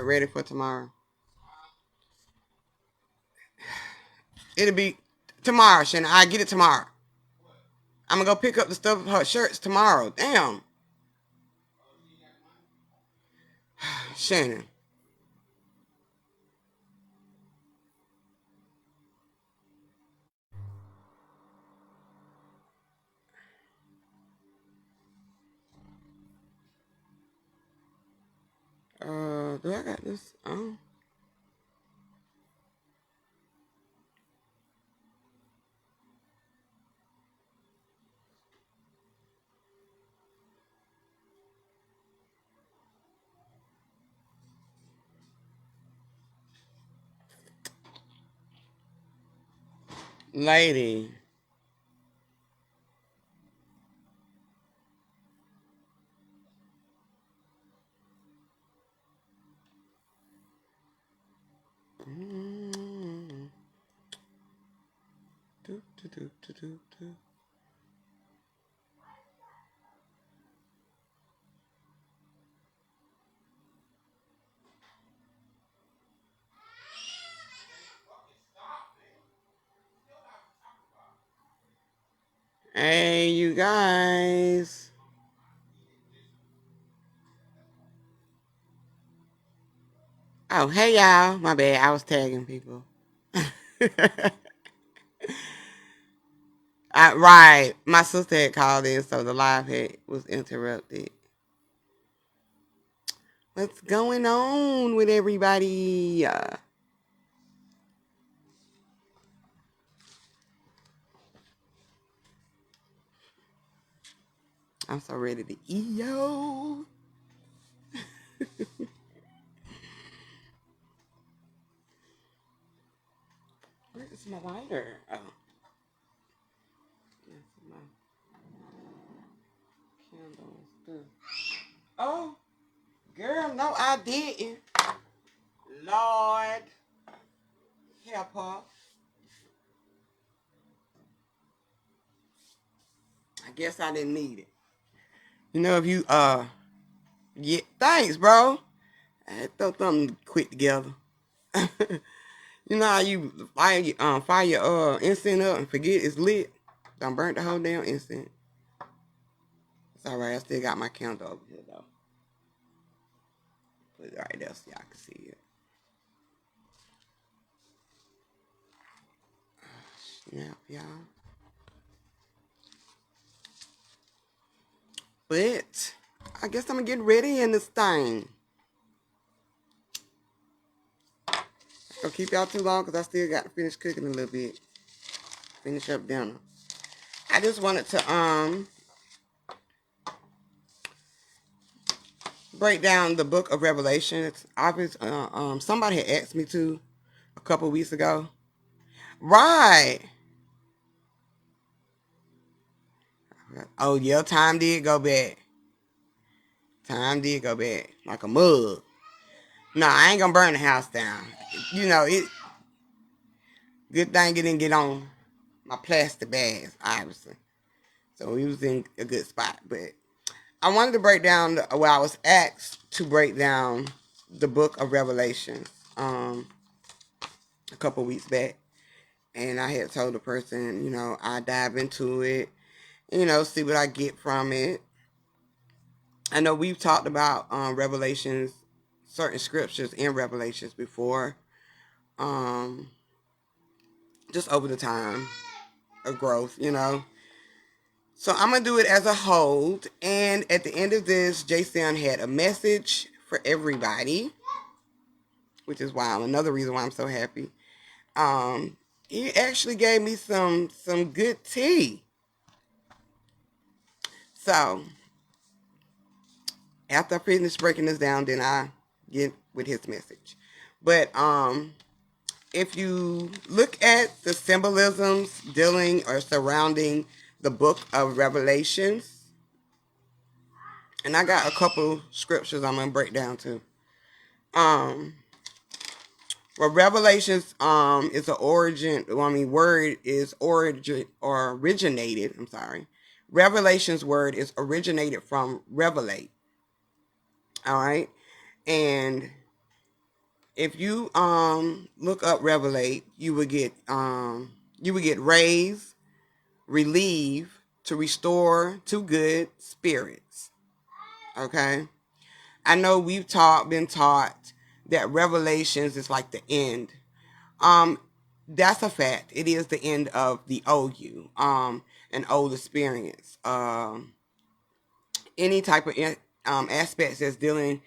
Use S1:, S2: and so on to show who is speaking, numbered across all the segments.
S1: ready for tomorrow. It'll be tomorrow, Shannon. I get it tomorrow. I'm gonna go pick up the stuff, her shirts tomorrow. Damn, Shannon. Do I got this? Lady. Mm. Do, do, do, do, do, do. Hey, you guys. Oh, hey, y'all. My bad. I was tagging people. Right. My sister had called in, so the was interrupted. What's going on with everybody? I'm so ready to EO. Where is my lighter? Oh, that's my candles. Oh, girl, no, I didn't. Lord, help her. I guess I didn't need it. You know, if you yeah, thanks, bro. I had to throw something quick together. You know how you fire your incense up and forget it's lit? Done burnt the whole damn incense. It's alright, I still got my candle over here though. Put it right there so y'all can see it. Snap, y'all. But I guess I'm gonna get ready in this thing. Don't keep y'all too long because I still got to finish cooking a little bit. Finish up dinner. I just wanted to break down the book of Revelation. It's obvious. Somebody had asked me to a couple weeks ago. Right. Oh yeah, time did go back. Time did go back like a mug. No, I ain't gonna burn the house down. You know it. Good thing it didn't get on my plastic bags, obviously. So we was in a good spot. But I wanted to break down. Well, I was asked to break down the book of Revelation a couple weeks back, and I had told the person, I dive into it, see what I get from it. I know we've talked about Revelations, certain scriptures in Revelations before, um, just over the time of growth. So I'm gonna do it as a whole, and at the end of this, Jason had a message for everybody, which is why another reason why I'm so happy. Um, he actually gave me some good tea. So after I finish breaking this down, then I get with his message. But if you look at the symbolisms dealing or surrounding the book of Revelations, and I got a couple scriptures I'm gonna break down too. Um, well, Revelations is an origin. Word is origin or originated. I'm sorry. Revelations word is originated from revelate. All right, and if you look up revelate, you would get raise, relieve, to restore to good spirits. Okay, I know we've been taught that revelations is like the end. That's a fact. It is the end of the OU, an old experience. Any type of aspects that's dealing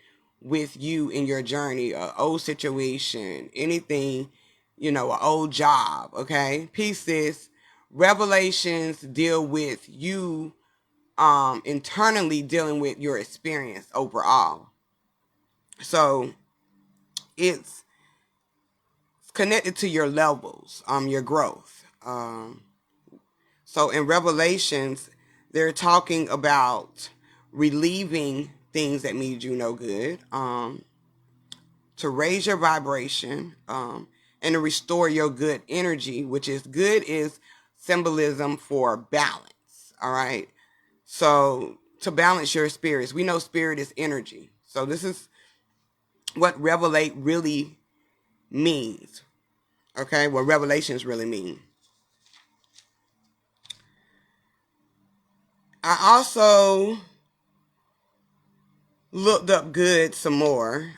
S1: with you in your journey, a old situation, anything, an old job. Okay, pieces. Revelations deal with you internally dealing with your experience overall. So it's connected to your levels, your growth. So in Revelations, they're talking about relieving things that made you no good, to raise your vibration, and to restore your good energy, which is good is symbolism for balance. All right. So to balance your spirits, we know spirit is energy. So this is what revelate really means. Okay. What revelations really mean. I also looked up good some more,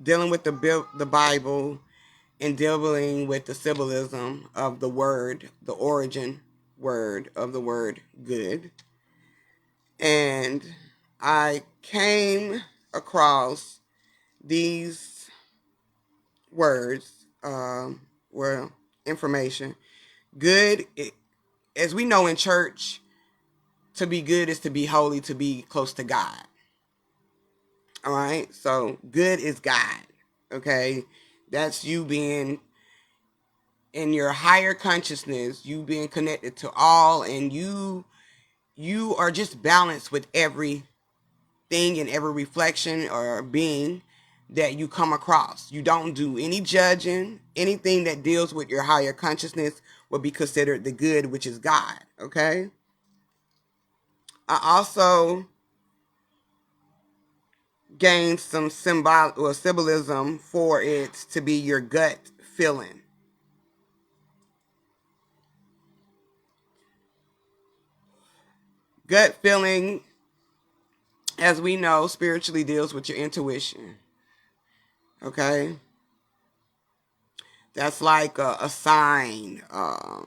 S1: dealing with the Bible and dealing with the symbolism of the word, the origin word of the word good. And I came across these words, information. Good, as we know in church, to be good is to be holy, to be close to God. All right, so good is God. Okay, that's you being in your higher consciousness, you being connected to all, and you are just balanced with everything and every reflection or being that you come across. You don't do any judging. Anything that deals with your higher consciousness will be considered the good, which is God. Okay, I also gain some symbolism for it to be your gut feeling. Gut feeling, as we know, spiritually deals with your intuition. Okay, that's like a sign, a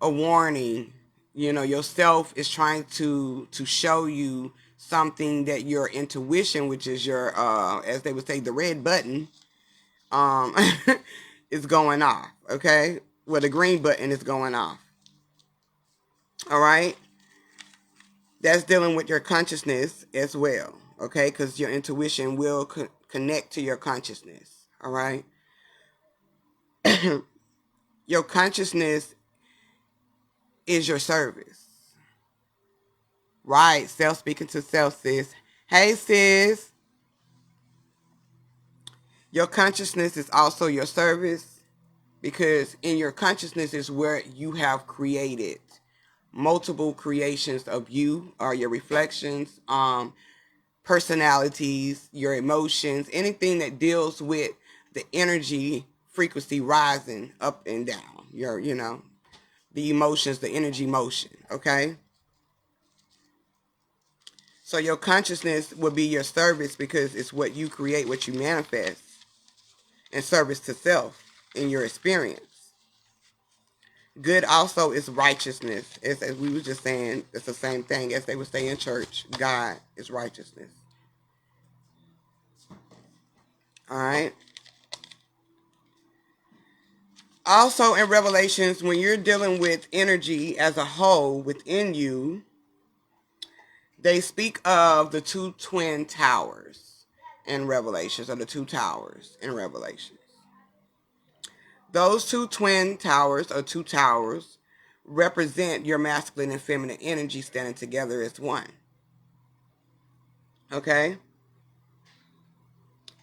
S1: warning. Yourself is trying to show you something that your intuition, which is your, as they would say, the red button, um, is going off. Okay, well, the green button is going off. All right, that's dealing with your consciousness as well. Okay, because your intuition will connect to your consciousness. All right, your consciousness is your service. Right, self speaking to self, sis. Hey, sis. Your consciousness is also your service, because in your consciousness is where you have created multiple creations of you, or your reflections, personalities, your emotions, anything that deals with the energy frequency rising up and down. The emotions, the energy motion. Okay. So your consciousness will be your service, because it's what you create, what you manifest, and service to self in your experience. Good also is righteousness. As we were just saying, it's the same thing as they would say in church. God is righteousness. All right. Also in Revelations, when you're dealing with energy as a whole within you, they speak of the two twin towers in Revelations, or the two towers in Revelations. Those two twin towers, or two towers, represent your masculine and feminine energy standing together as one. Okay?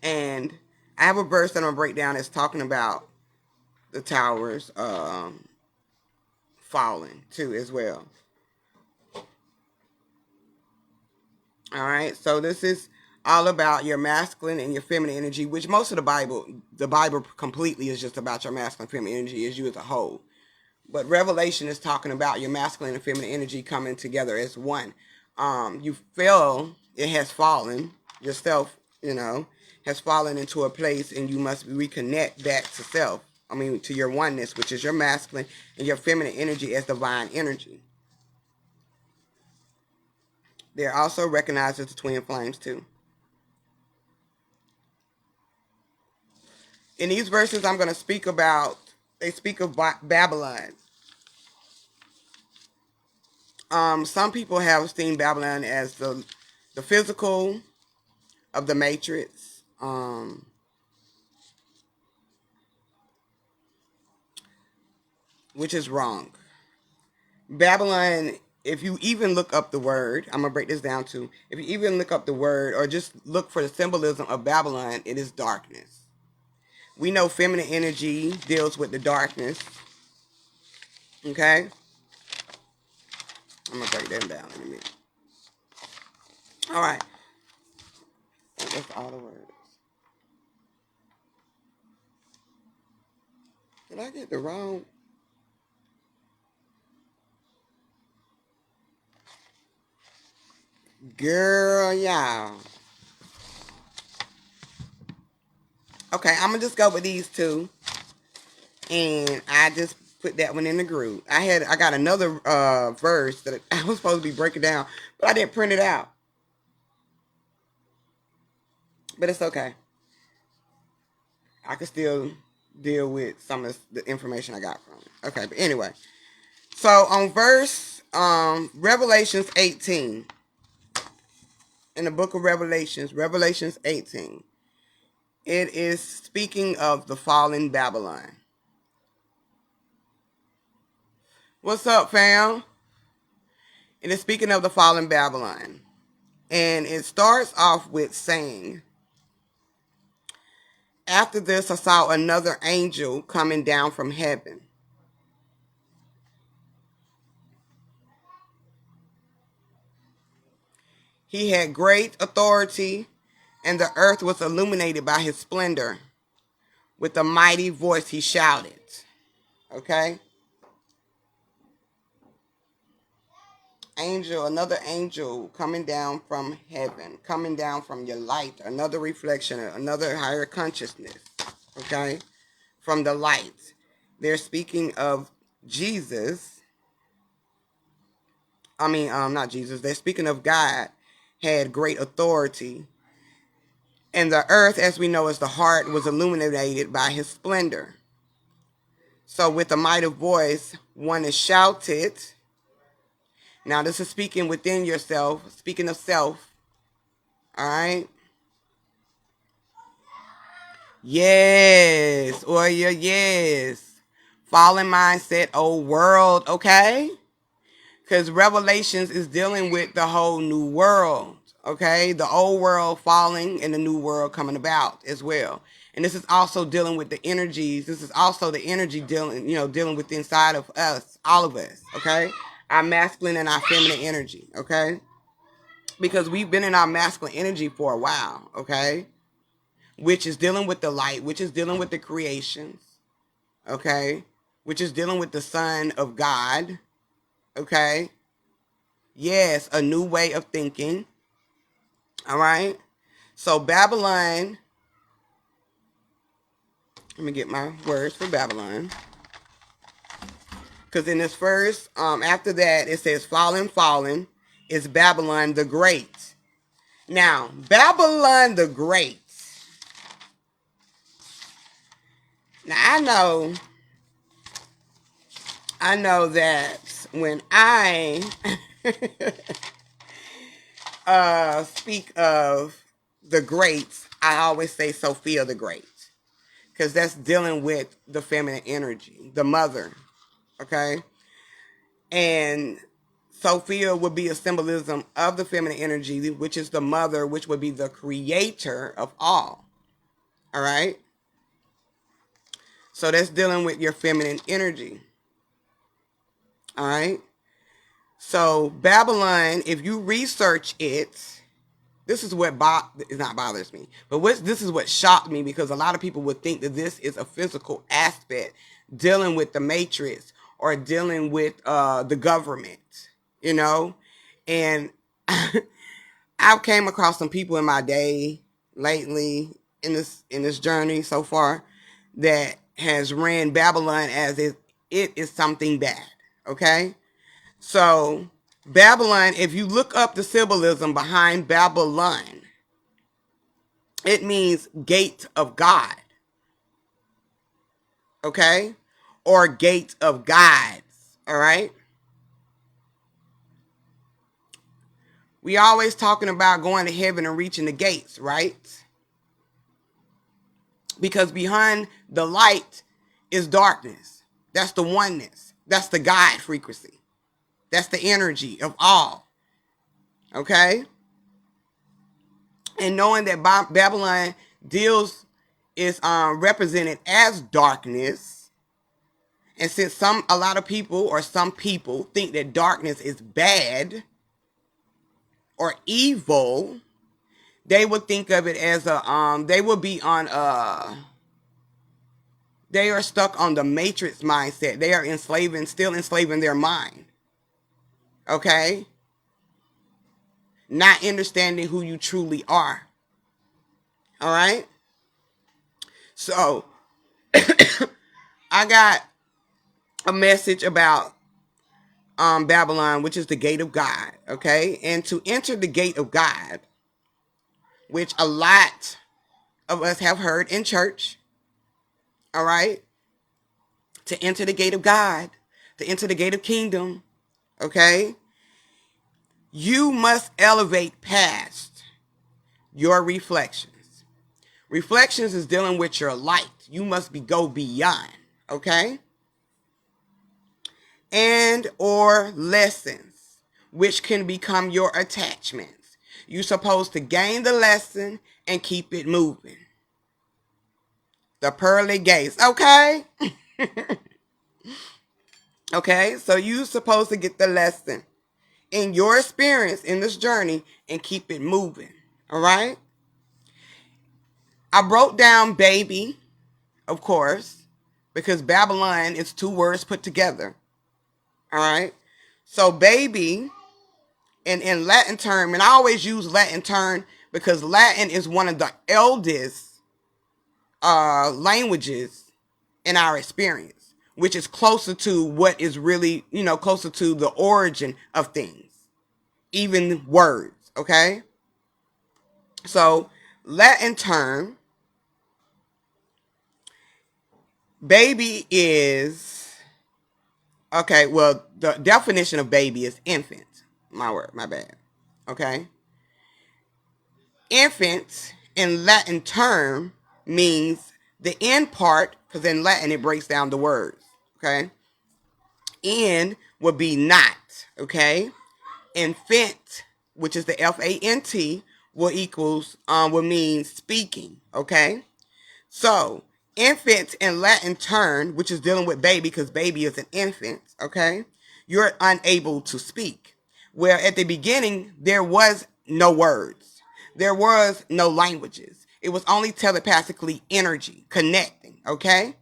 S1: And I have a verse that I'm going to break down that's talking about the towers falling too as well. All right? So this is all about your masculine and your feminine energy, which most of the Bible completely is just about your masculine and feminine energy as you as a whole. But Revelation is talking about your masculine and feminine energy coming together as one. You feel it has fallen, yourself, has fallen into a place, and you must reconnect back to self. I mean, to your oneness, which is your masculine and your feminine energy as divine energy. They're also recognized as the twin flames too. In these verses, I'm going to speak about, they speak of Babylon. Some people have seen Babylon as the physical of the matrix, which is wrong. Babylon, if you even look up the word, I'm going to break this down too. If you even look up the word or just look for the symbolism of Babylon, it is darkness. We know feminine energy deals with the darkness. Okay? I'm going to break them down in a minute. All right. That's all the words. Did I get the wrong? Girl, y'all. Okay, I'm going to just go with these two. And I just put that one in the group. I got another verse that I was supposed to be breaking down, but I didn't print it out. But it's okay. I can still deal with some of the information I got from it. Okay, but anyway. So on verse Revelations 18. In the book of Revelations 18. It is speaking of the fallen Babylon. What's up, fam? It is speaking of the fallen Babylon. And it starts off with saying, after this, I saw another angel coming down from heaven. He had great authority, and the earth was illuminated by his splendor. With a mighty voice, he shouted. Okay? Another angel coming down from heaven, coming down from your light, another reflection, another higher consciousness. Okay? From the light. They're speaking of Jesus. Not Jesus. They're speaking of God had great authority. And the earth, as we know, as the heart, was illuminated by his splendor. So with a mighty voice, one is shouted. Now this is speaking within yourself, speaking of self. All right. Yes. Or your yes. Fallen mindset, old world. Okay. Because Revelations is dealing with the whole new world. Okay. The old world falling and the new world coming about as well. And this is also dealing with the energies. This is also the energy dealing with inside of us, all of us. Okay. Our masculine and our feminine energy. Okay. Because we've been in our masculine energy for a while. Okay. Which is dealing with the light, which is dealing with the creations. Okay. Which is dealing with the Son of God. Okay. Yes, a new way of thinking. All right. So Babylon, let me get my words for Babylon. Because in this verse, after that, it says, fallen is Babylon the Great. Now, Babylon the Great. Now, I know that when I speak of the greats, I always say Sophia the Great. Because that's dealing with the feminine energy, the mother. Okay? And Sophia would be a symbolism of the feminine energy, which is the mother, which would be the creator of all. All right? So that's dealing with your feminine energy. All right? So Babylon, if you research it, This is what it not bothers me, but this is what shocked me, because a lot of people would think that this is a physical aspect, dealing with the matrix or dealing with the government, you know. And I've came across some people in my day lately in this journey so far that has ran Babylon as if it is something bad. Okay, so Babylon, if you look up the symbolism behind Babylon, it means gate of God. Okay, or gate of gods. All right. We always talking about going to heaven and reaching the gates, right? Because behind the light is darkness. That's the oneness. That's the God frequency. That's the energy of all. Okay? And knowing that Babylon is represented as darkness. And since a lot of people or some people think that darkness is bad or evil, they would think of it as they would be on they are stuck on the matrix mindset. They are still enslaving their mind. Okay? Not understanding who you truly are. All right? So, I got a message about Babylon, which is the gate of God. Okay? And to enter the gate of God, which a lot of us have heard in church. All right? To enter the gate of God, to enter the gate of kingdom. Okay? You must elevate past your reflections. Reflections is dealing with your light. You must go beyond, okay? And or lessons, which can become your attachments. You're supposed to gain the lesson and keep it moving. The pearly gates, okay? Okay, so you're supposed to get the lesson in your experience in this journey and keep it moving, all right? I broke down baby, of course, because Babylon is two words put together. All right. So baby, in Latin term, and I always use Latin term because Latin is one of the eldest languages in our experience, which is closer to what is really, closer to the origin of things, even words. Okay. So Latin term, baby is, okay, well, the definition of baby is infant. My bad. Okay? Infant in Latin term means the end part, because in Latin it breaks down the words. Okay? In would be not. Okay? Infant, which is the FANT, will mean speaking. Okay? So, infant in Latin term, which is dealing with baby, because baby is an infant, okay? You're unable to speak. Where at the beginning, there was no words. There was no languages. It was only telepathically energy, connecting, okay?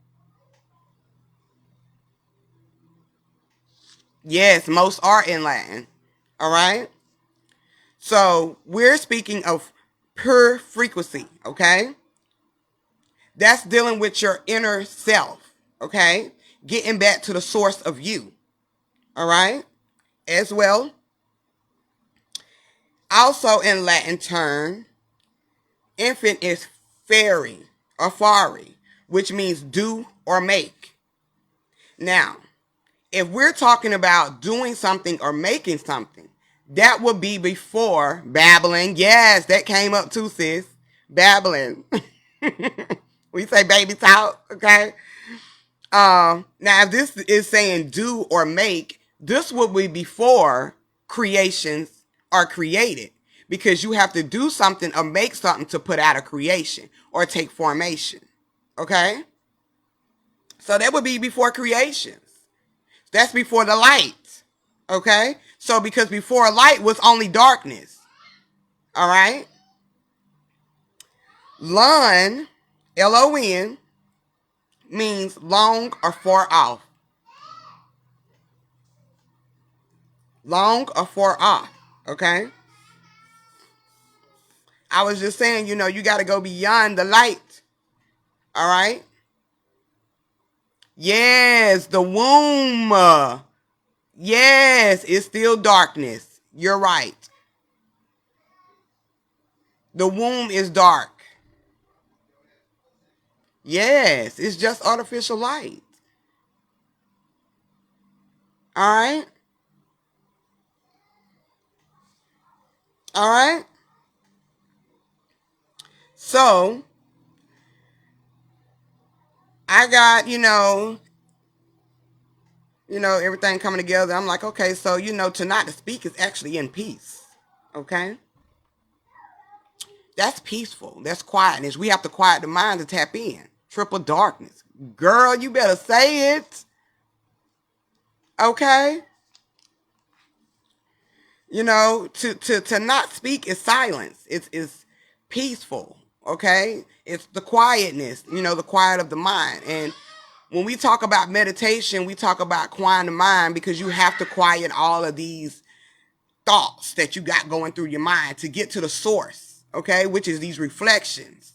S1: Yes, most are in Latin, all right? So, we're speaking of pure frequency, okay? That's dealing with your inner self, okay? Getting back to the source of you, all right? As well. Also in Latin term, infant is fairy or fari, which means do or make. Now, if we're talking about doing something or making something, that would be before babbling. Yes, that came up too, sis. Babbling. We say baby talk, okay? Now, if this is saying do or make, this would be before creations are created, because you have to do something or make something to put out a creation or take formation. Okay? So that would be before creations. That's before the light. Okay? So because before light was only darkness. All right? Lon, Lon, means long or far off. Long or far off. Okay? I was just saying, you got to go beyond the light. All right? Yes, the womb. Yes, it's still darkness. You're right. The womb is dark. Yes, it's just artificial light. All right? All right? So, I got, everything coming together. I'm like, okay, so, to not to speak is actually in peace. Okay? That's peaceful. That's quietness. We have to quiet the mind to tap in. Triple darkness. Girl, you better say it. Okay? To not speak is silence. It's peaceful. Okay? It's the quietness, the quiet of the mind. And when we talk about meditation, we talk about quieting the mind because you have to quiet all of these thoughts that you got going through your mind to get to the source, okay, which is these reflections,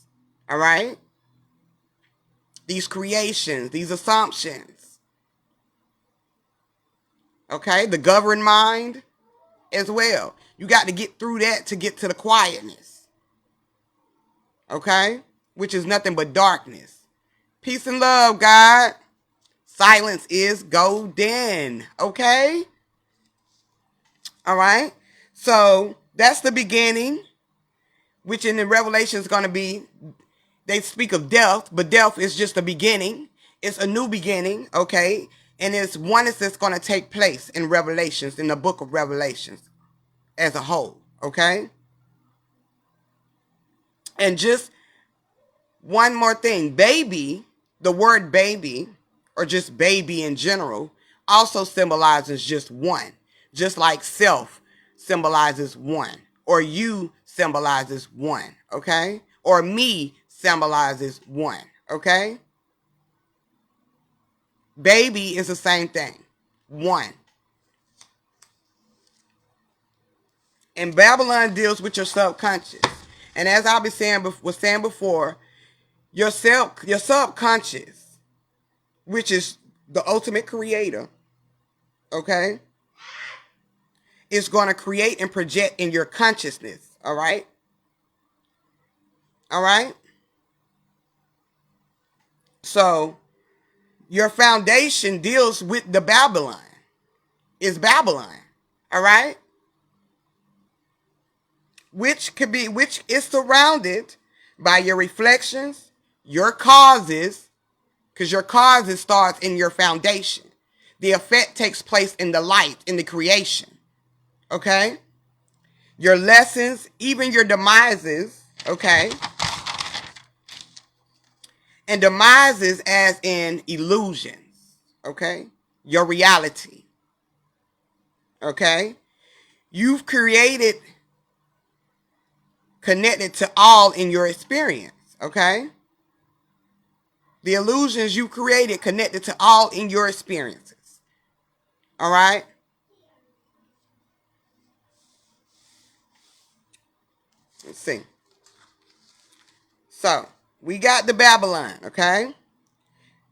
S1: all right? These creations, these assumptions, okay? The governed mind as well. You got to get through that to get to the quietness, okay? Which is nothing but darkness. Peace and love, God. Silence is golden, okay? All right? So that's the beginning, which in the Revelation is going to be, they speak of death, but death is just a beginning. It's a new beginning, okay? And it's oneness that's going to take place in Revelations, in the book of Revelations as a whole, okay? And just one more thing, baby, the word baby, or just baby in general, also symbolizes just one. Just like self symbolizes one, or you symbolizes one, okay? Or me symbolizes one, okay? Baby is the same thing, one. And Babylon deals with your subconscious. And as I was saying before, your subconscious, which is the ultimate creator, okay, is going to create and project in your consciousness, all right? All right? So, your foundation deals with the Babylon. It's Babylon, all right? Which is surrounded by your reflections, your causes, because your causes starts in your foundation. The effect takes place in the light, in the creation. Okay? Your lessons, even your demises, okay? And demises as in illusions, okay? Your reality, okay? You've created, connected to all in your experience, okay? The illusions you created connected to all in your experiences, all right? Let's see. So, we got the Babylon, okay?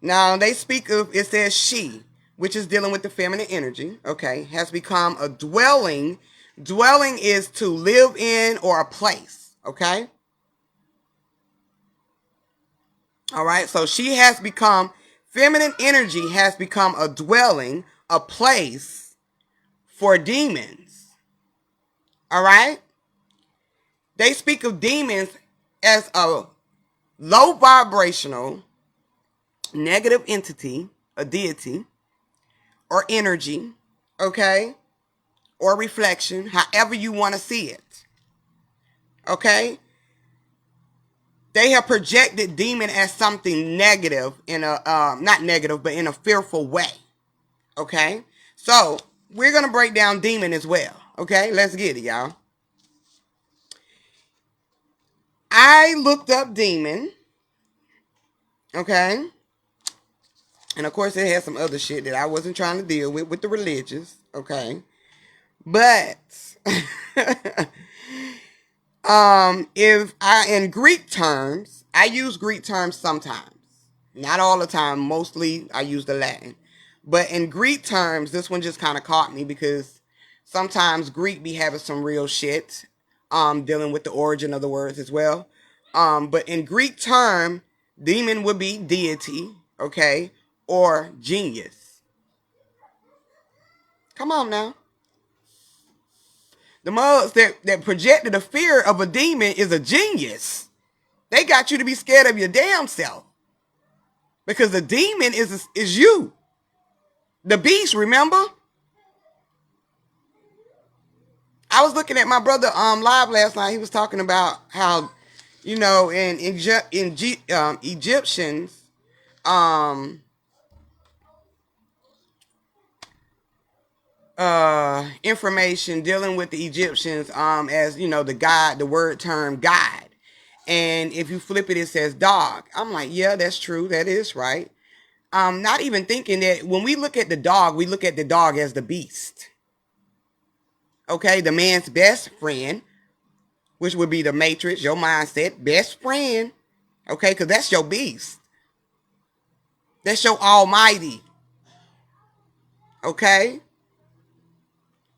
S1: Now, they speak of, it says she, which is dealing with the feminine energy, okay, has become a dwelling. Dwelling is to live in or a place, okay? All right, so she has become, feminine energy has become a dwelling, a place for demons, all right? They speak of demons as a low vibrational, negative entity, a deity, or energy, okay? Or reflection, however you want to see it, okay? They have projected demon as something negative in a, not negative, but in a fearful way, okay? So, we're going to break down demon as well, okay? Let's get it, y'all. I looked up demon. Okay. And of course, it had some other shit that I wasn't trying to deal with the religious. Okay. But if I in Greek terms, I use Greek terms sometimes. Not all the time. Mostly I use the Latin. But in Greek terms, this one just kind of caught me because sometimes Greek be having some real shit, dealing with the origin of the words as well. But in Greek term, demon would be deity, okay, or genius. Come on now. The mugs that projected the fear of a demon is a genius. They got you to be scared of your damn self. Because the demon is you. The beast, remember? I was looking at my brother live last night. He was talking about how, in Egyptians, information dealing with the Egyptians, as the God, the word term God. And if you flip it, it says dog. I'm like, yeah, that's true. That is right. Not even thinking that when we look at the dog, we look at the dog as the beast. Okay, the man's best friend, which would be the matrix, your mindset, best friend. Okay, because that's your beast. That's your almighty. Okay?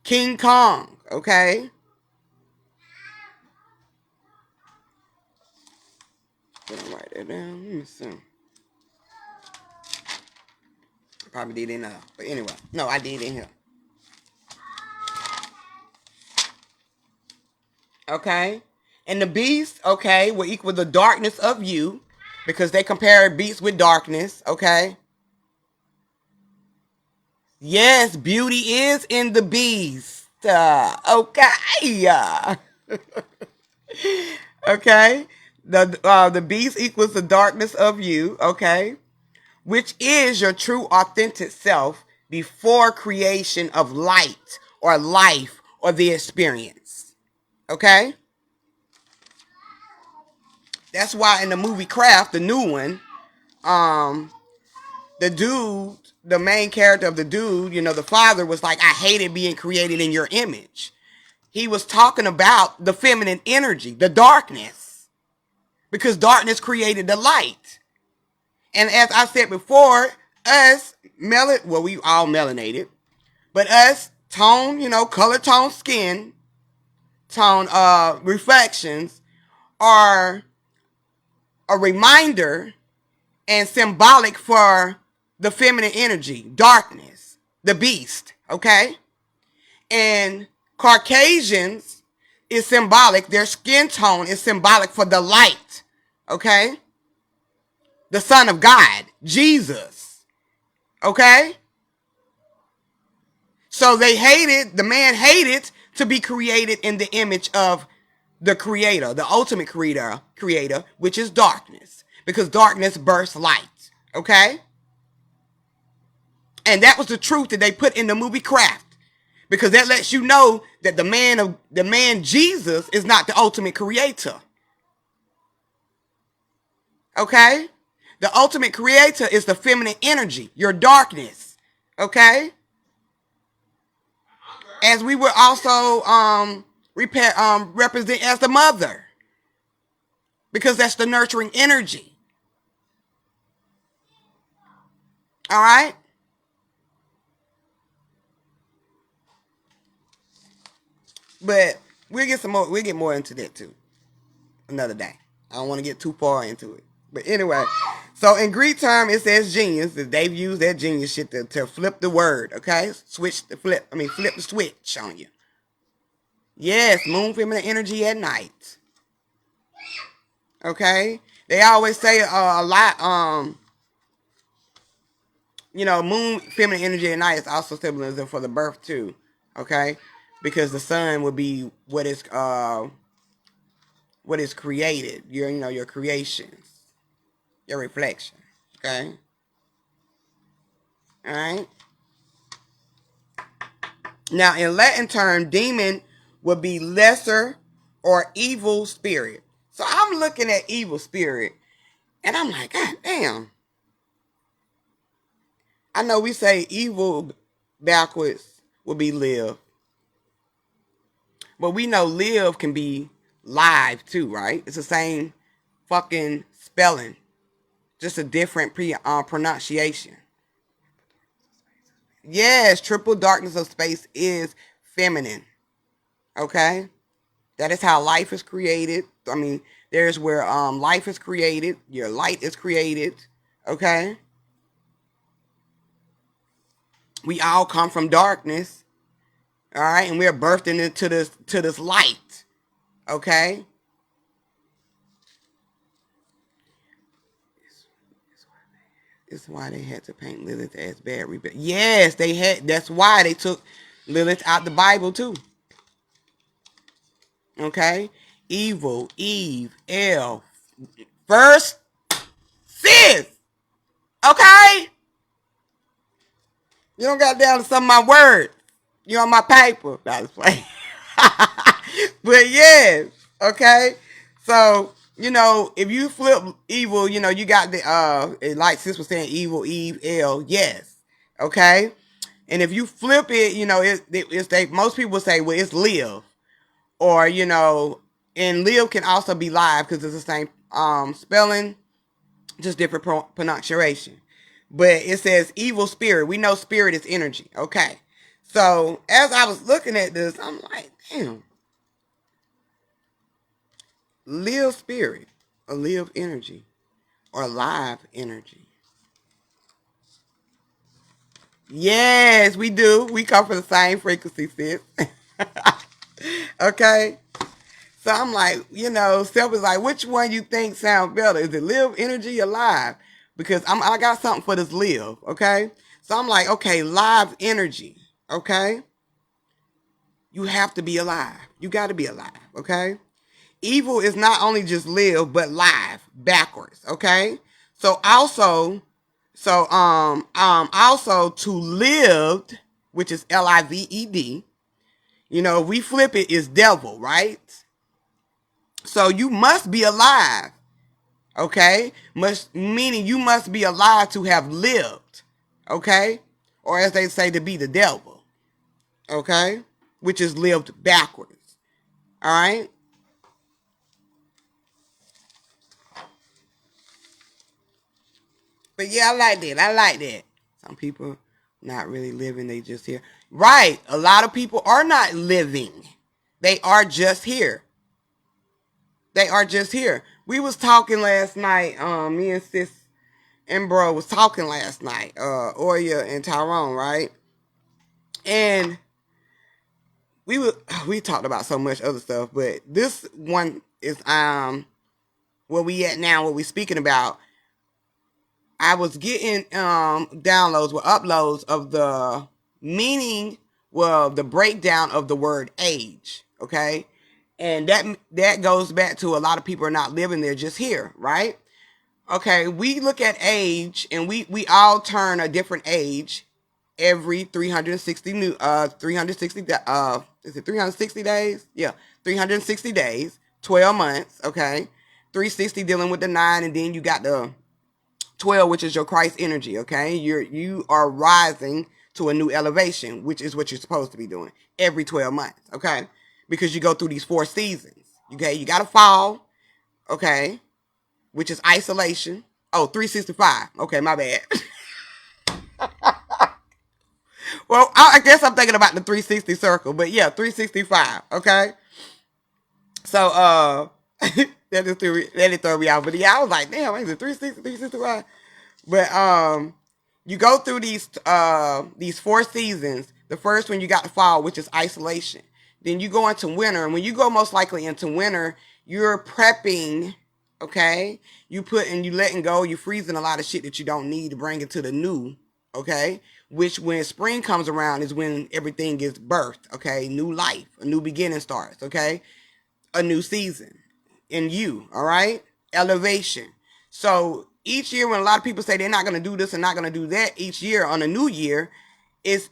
S1: King Kong. Okay? Let me write that down. Let me see. I probably did in but anyway. No, I did in here. Okay? And the beast, okay, will equal the darkness of you, because they compare beast with darkness, okay? Yes, beauty is in the beast. Okay. Okay. The beast equals the darkness of you, okay? Which is your true authentic self before creation of light or life or the experience. Okay? That's why in the movie Craft, the new one, the dude, the main character of the dude, the father was like, I hated being created in your image. He was talking about the feminine energy, the darkness, because darkness created the light. And as I said before, us, we all melanated, but us, tone, color tone skin, tone reflections are a reminder and symbolic for the feminine energy, darkness, the beast, okay? And Caucasians is symbolic, their skin tone is symbolic for the light, okay? The Son of God, Jesus, okay? So the man hated to be created in the image of the creator, the ultimate creator, which is darkness, because darkness births light, okay? And that was the truth that they put in the movie Craft, because that lets you know that the man Jesus is not the ultimate creator. Okay? The ultimate creator is the feminine energy, your darkness. Okay? As we would also represent as the mother, because that's the nurturing energy. All right? But we'll get more into that too another day. I don't want to get too far into it. But anyway, so in Greek term, it says genius. They've used that genius shit to flip the word, okay? Flip the switch on you. Yes, moon feminine energy at night. Okay? They always say a lot, moon feminine energy at night is also symbolism for the birth too. Okay? Because the sun would be what is created. Your creations. Your reflection. Okay? Alright? Now, in Latin term, demon would be lesser or evil spirit. So I'm looking at evil spirit, and I'm like, God damn. I know we say evil backwards will be live, but we know live can be live too, right? It's the same fucking spelling, just a different pronunciation. Yes, triple darkness of space is feminine. Okay, that is how life is created. I mean, there's where life is created, your light is created. Okay, we all come from darkness. All right, and we're birthed into this light. Okay. It's why they had to paint Lilith as bad. Yes, they had. That's why they took Lilith out the Bible too. Okay, evil, Eve, El, first sis. Okay, you don't got down to some of my words. You on my paper. I was playing. But yes, okay. So if you flip evil, you got the like sis was saying, evil, Eve, El. Yes, okay. And if you flip it, it's they most people say, well, it's live, or and live can also be live because it's the same spelling, just different pronunciation. But it says evil spirit. We know spirit is energy. Okay. So as I was looking at this, I'm like, damn, live spirit, or live energy, or live energy. Yes, we do. We come from the same frequency, sis. Okay. So I'm like, Self is like, which one you think sounds better? Is it live energy or live? Because I got something for this live, okay? So I'm like, okay, live energy, okay? You have to be alive. You got to be alive, okay? Evil is not only just live, but live, backwards, okay? So also to lived, which is lived, we flip it is devil, right? So you must be alive, okay? Meaning you must be alive to have lived, okay? Or as they say, to be the devil, okay? Which is lived backwards, all right? But yeah, I like that. I like that. Some people not really living, they just here. Right. A lot of people are not living. They are just here. They are just here. We was talking last night, me and sis and bro was talking last night, Oya and Tyrone, right? And we talked about so much other stuff, but this one is where we at now, what we speaking about. I was getting downloads or uploads of the meaning, well, the breakdown of the word age, okay? And that goes back to a lot of people are not living there, just here, right? Okay, we look at age, and we all turn a different age every 360 is it 360 days? Yeah, 360 days, 12 months, okay? 360 dealing with the 9, and then you got the 12, which is your Christ energy, okay? You are rising to a new elevation, which is what you're supposed to be doing every 12 months, okay? Because you go through these 4 seasons, okay? You got to fall, okay? Which is isolation. Oh, 365. Okay, my bad. Well, I guess I'm thinking about the 360 circle, but yeah, 365, okay? So, that just threw me out. But yeah, I was like, damn, is it 360, 365? But you go through these 4 seasons. The first one you got the fall, which is isolation. Then you go into winter, and when you go most likely into winter, you're prepping, okay? You letting go, you freezing a lot of shit that you don't need to bring into the new, okay? Which when spring comes around is when everything gets birthed, okay? New life, a new beginning starts, okay? A new season in you, all right? Elevation. So each year when a lot of people say they're not going to do this and not going to do that, each year on a new year, it's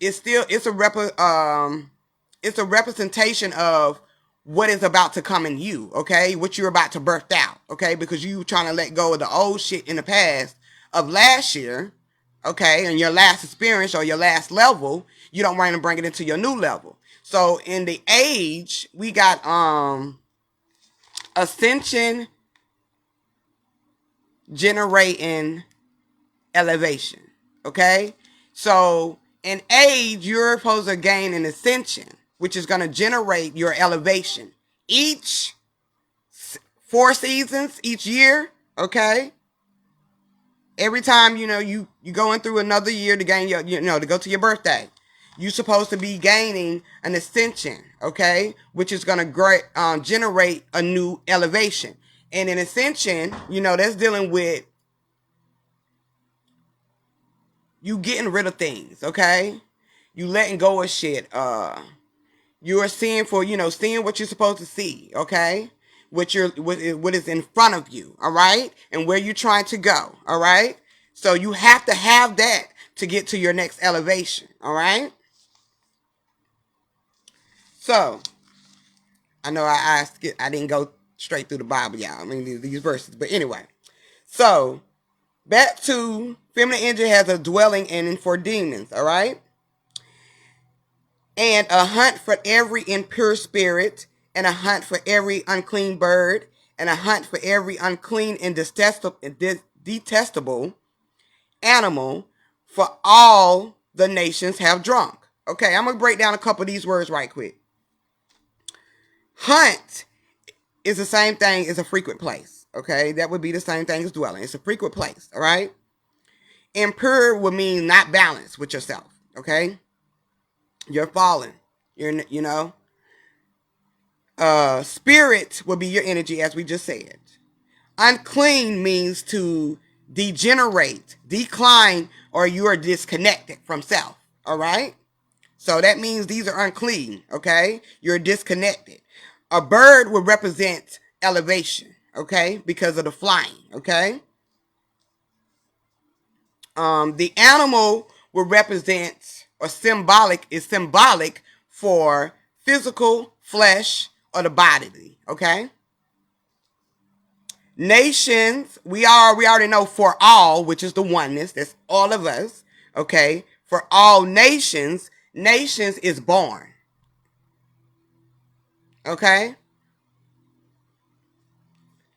S1: a representation of what is about to come in you, okay? What you're about to birth out, okay? Because you trying to let go of the old shit in the past of last year, okay? And your last experience or your last level, you don't want to bring it into your new level. So in the age, we got ascension generating elevation, okay? So in age, you're supposed to gain an ascension, which is going to generate your elevation. Each 4 seasons, each year, okay? Every time, you going through another year to gain your, to go to your birthday, you're supposed to be gaining an ascension, okay? Which is going to generate a new elevation. And an ascension, that's dealing with you getting rid of things, okay? You letting go of shit. You are seeing seeing what you're supposed to see, okay? What is in front of you, all right? And where you're trying to go, all right? So you have to have that to get to your next elevation, all right? So I know I didn't go straight through the Bible, y'all. I mean these verses, but anyway. So back to feminine energy has a dwelling in for demons, all right? And a hunt for every impure spirit, and a hunt for every unclean bird, and a hunt for every unclean and detestable animal, for all the nations have drunk. Okay, I'm going to break down a couple of these words right quick. Hunt is the same thing as a frequent place. Okay, that would be the same thing as dwelling. It's a frequent place, all right? Impure would mean not balanced with yourself, okay? You're fallen. Spirit will be your energy, as we just said. Unclean means to degenerate, decline, or you are disconnected from self. All right? So that means these are unclean, okay? You're disconnected. A bird would represent elevation, okay? Because of the flying, okay? The animal will represent or is symbolic for physical flesh or the bodily, okay? Nations, we already know for all, which is the oneness, that's all of us, okay? For all nations is born, okay?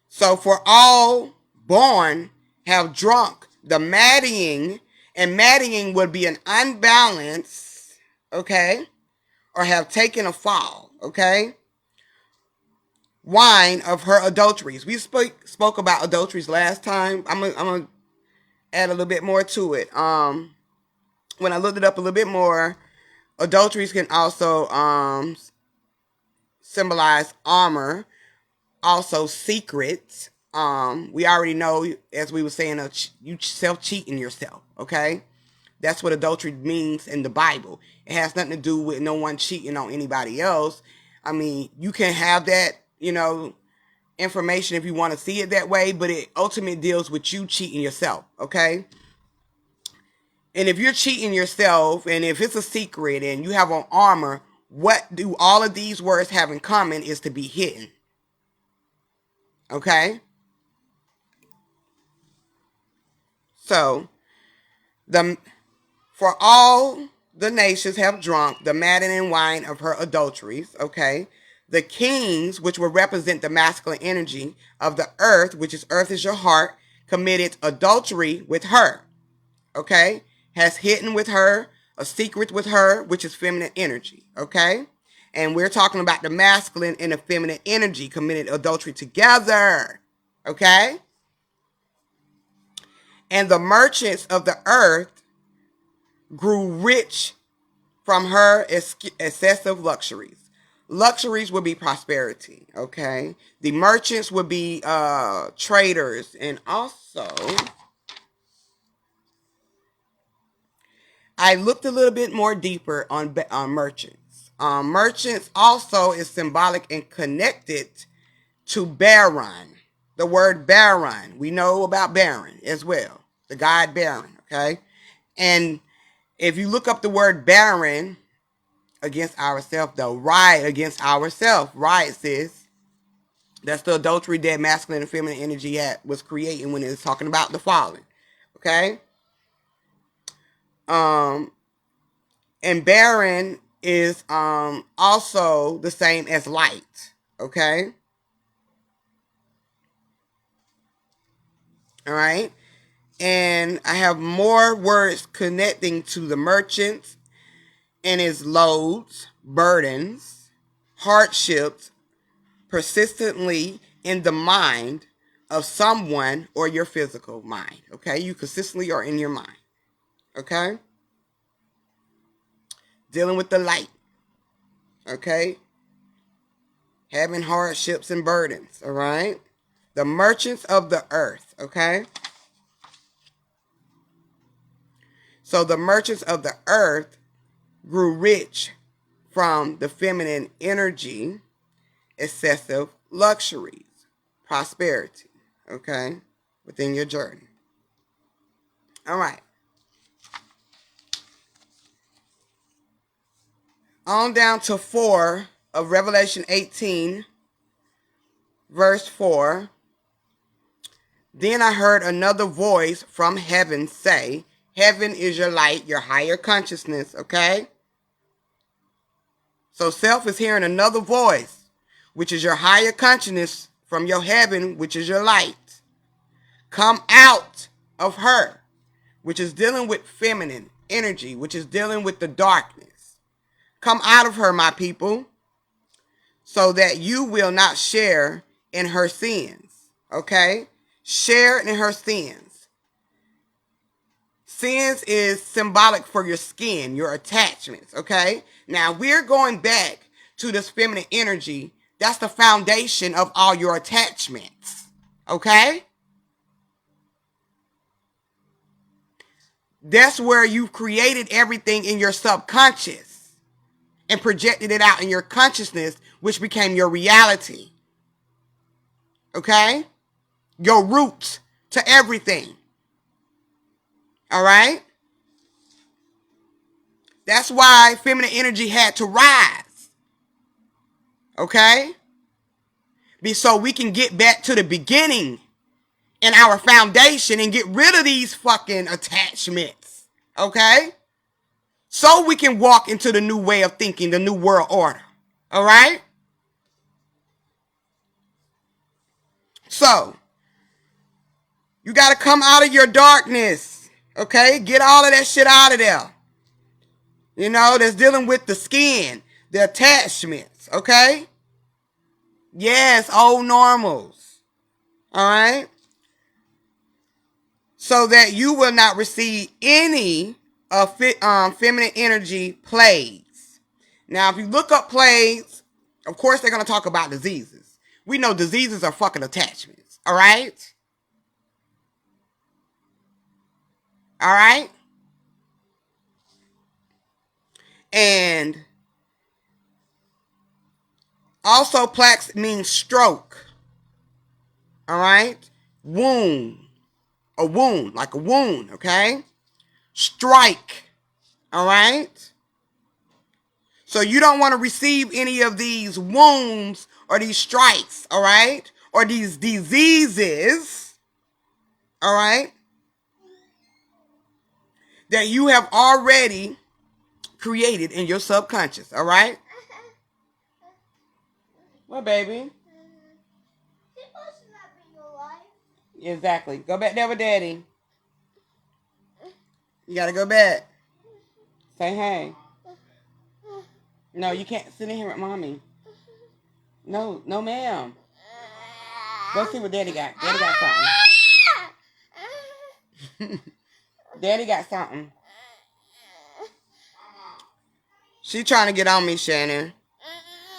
S1: So for all born have drunk the maddening, and maddening would be an unbalance, okay? Or have taken a fall, okay? Wine of her adulteries. We spoke about adulteries last time. I'm gonna add a little bit more to it. When I looked it up a little bit more, adulteries can also symbolize armor, also secrets. We already know, as we were saying, you self-cheating yourself, okay? That's what adultery means in the Bible. It has nothing to do with no one cheating on anybody else. I mean, you can have that, information if you want to see it that way, but it ultimately deals with you cheating yourself, okay? And if you're cheating yourself, and if it's a secret and you have on armor, what do all of these words have in common is to be hidden, okay? So, for all the nations have drunk the maddening wine of her adulteries, okay? The kings, which will represent the masculine energy of the earth, which is earth is your heart, committed adultery with her, okay? Has hidden with her, a secret with her, which is feminine energy, okay? And we're talking about the masculine and the feminine energy committed adultery together, okay? And the merchants of the earth grew rich from her excessive luxuries. Luxuries would be prosperity, okay? The merchants would be traders, and also I looked a little bit more deeper on merchants. Merchants also is symbolic and connected to Baron. The word Baron, we know about Baron as well, the god Baron, okay? And if you look up the word Baron, against ourselves, though. Right against ourselves. Right, sis. That's the adultery that masculine and feminine energy was creating when it was talking about the fallen. Okay? And barren is also the same as light. Okay? All right? And I have more words connecting to the merchants and his loads, burdens, hardships, persistently in the mind of someone or your physical mind. Okay? You consistently are in your mind. Okay? Dealing with the light. Okay? Having hardships and burdens. All right? The merchants of the earth. Okay? So the merchants of the earth grew rich from the feminine energy, excessive luxuries, prosperity. Okay? Within your journey. All right. On down to 4 of Revelation 18, verse 4. Then I heard another voice from heaven say, heaven is your light, your higher consciousness, okay? So self is hearing another voice, which is your higher consciousness from your heaven, which is your light. Come out of her, which is dealing with feminine energy, which is dealing with the darkness. Come out of her, my people, so that you will not share in her sins, okay? Share in her sins. Sins is symbolic for your skin, your attachments, okay? Now, we're going back to this feminine energy. That's the foundation of all your attachments, okay? That's where you've created everything in your subconscious and projected it out in your consciousness, which became your reality, okay? Your roots to everything, all right? That's why feminine energy had to rise, okay? So we can get back to the beginning in our foundation and get rid of these fucking attachments, okay? So we can walk into the new way of thinking, the new world order, all right? So, you got to come out of your darkness, okay? Get all of that shit out of there. You know, that's dealing with the skin, the attachments, okay? Yes, old normals, all right? So that you will not receive any of feminine energy plagues. Now, if you look up plagues, of course they're going to talk about diseases. We know diseases are fucking attachments, all right? All right? And also plaques means stroke, all right? Wound, a wound, like a wound, okay? Strike, all right? So you don't want to receive any of these wounds or these strikes, all right? Or these diseases, all right? That you have already created in your subconscious, all right? What, baby? Exactly. Go back there with daddy. You gotta go back. Say hey. No, you can't sit in here with mommy. No, no, ma'am. Go see what daddy got. Daddy got something. Daddy got something. She trying to get on me, Shannon.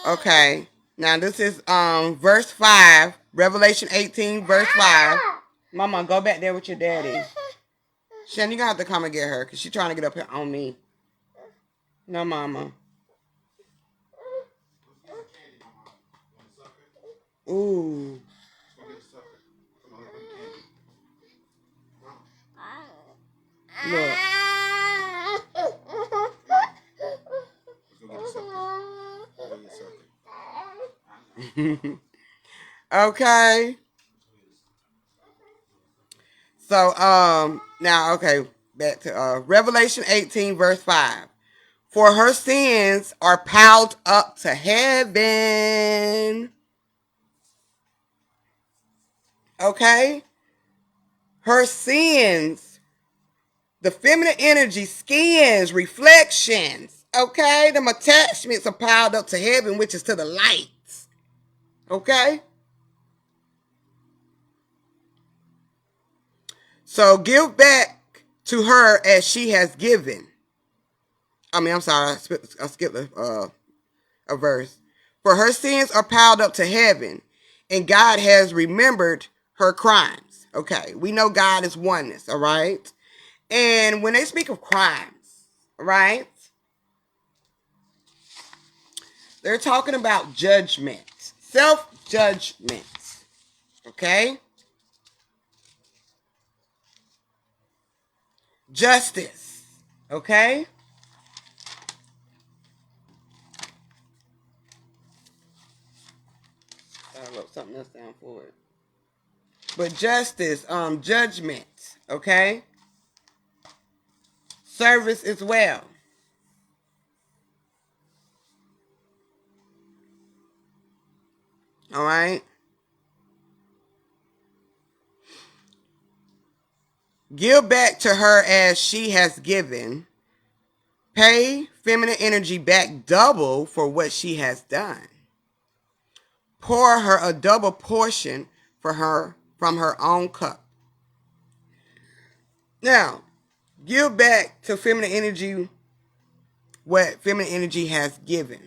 S1: Okay. Now this is verse 5. Revelation 18, verse 5. Mama, go back there with your daddy. Shannon, you gonna have to come and get her because she's trying to get up here on me. No, mama. Ooh. Look. Okay. So now okay, back to Revelation 18 verse 5. For her sins are piled up to heaven. Okay? Her sins, the feminine energy, skins, reflections, okay? Them attachments are piled up to heaven, which is to the light. Okay? So give back to her as she has given. I'm sorry, I skipped a verse. For her sins are piled up to heaven, and God has remembered her crimes. Okay, we know God is oneness, all right? And when they speak of crimes, right, they're talking about judgment, self-judgment, okay? Justice, okay? I wrote something else down for it. But justice, judgment, okay? Service as well. All right? Give back to her as she has given. Pay feminine energy back double for what she has done. Pour her a double portion for her from her own cup. Now, give back to feminine energy what feminine energy has given.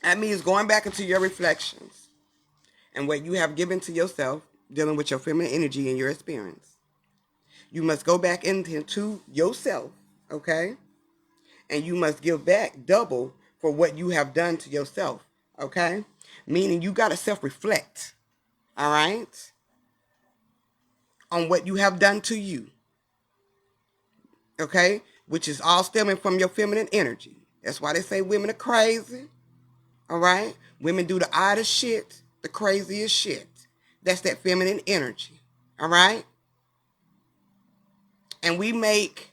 S1: That means going back into your reflections and what you have given to yourself, dealing with your feminine energy and your experience. You must go back into yourself, okay? And you must give back double for what you have done to yourself, okay? Meaning you got to self-reflect, all right, on what you have done to you, okay? Which is all stemming from your feminine energy. That's why they say women are crazy, all right? Women do the oddest shit, the craziest shit. That's that feminine energy, all right? And we make,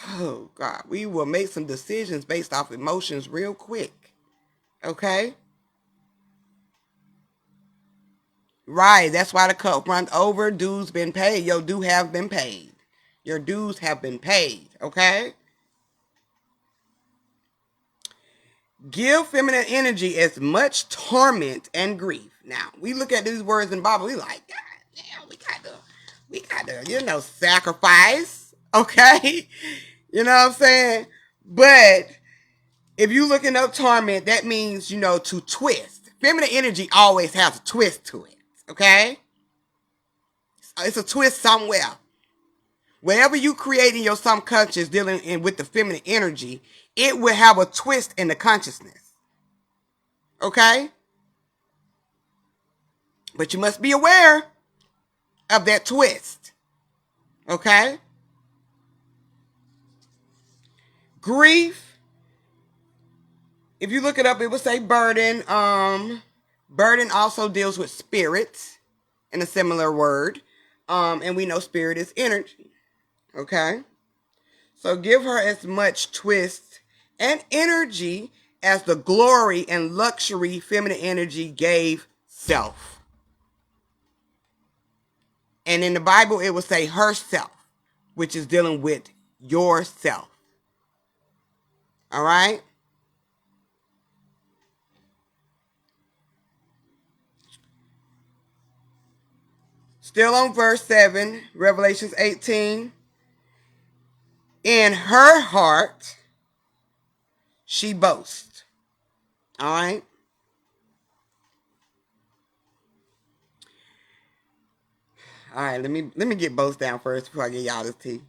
S1: oh God, we will make some decisions based off emotions real quick, okay? Right, that's why the cup runs over. Dues been paid. Your due have been paid. Your dues have been paid, okay? Give feminine energy as much torment and grief. Now, we look at these words in the Bible, we like, God damn, we got to, sacrifice, okay? You know what I'm saying? But if you looking up torment, that means, to twist. Feminine energy always has a twist to it, okay? It's a twist somewhere. Wherever you create in your subconscious dealing with the feminine energy, it will have a twist in the consciousness. Okay? But you must be aware of that twist. Okay? Grief, if you look it up, it would say burden. Burden also deals with spirits in a similar word. And we know spirit is energy. Okay? So give her as much twist and energy as the glory and luxury feminine energy gave self. And in the Bible, it would say herself, which is dealing with yourself. All right? Still on verse 7, Revelations 18. In her heart, she boasts. All right? All right, let me get boast down first before I get y'all this tea.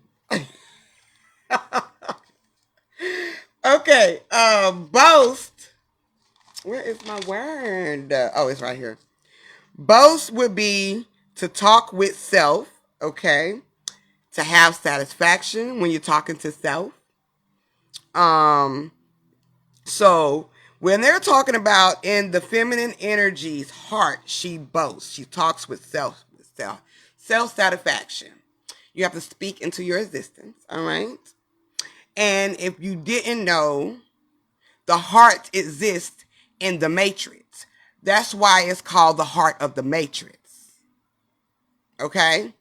S1: Okay, boast. Where is my word? Oh, it's right here. Boast would be to talk with self, okay? To have satisfaction when you're talking to self. Um, so When they're talking about in the feminine energy's heart, she boasts. She talks with self-satisfaction. You have to speak into your existence, all right? And if you didn't know, the heart exists in the matrix. That's why it's called the heart of the matrix. Okay?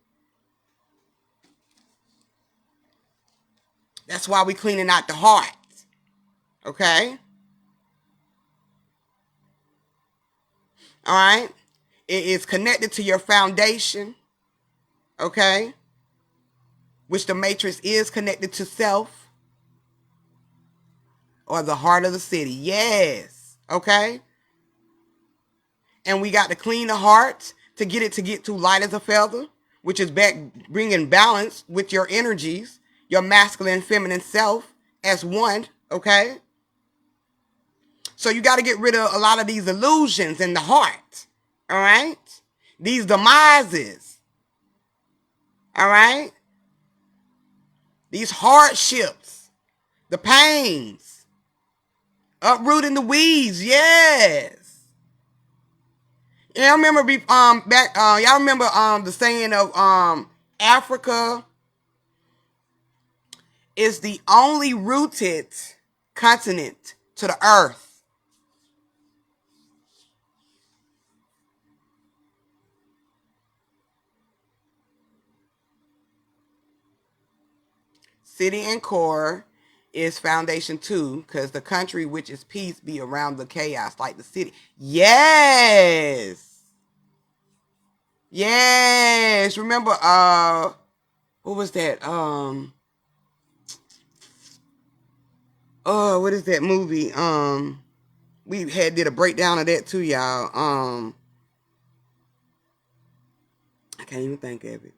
S1: That's why we're cleaning out the heart. Okay? All right? It is connected to your foundation. Okay? Which the matrix is connected to self. Or the heart of the city. Yes. Okay? And we got to clean the heart to get to light as a feather, which is back bringing balance with your energies, your masculine and feminine self as one. Okay? So you got to get rid of a lot of these illusions in the heart. All right? These demises. All right? These hardships, the pains, uprooting the weeds. Yes. Yeah, I remember y'all remember the saying of Africa is the only rooted continent to the earth. City and core is foundation too, because the country which is peace be around the chaos, like the city. Yes. Yes. Remember, what was that? What is that movie? We did a breakdown of that too, y'all. I can't even think of it.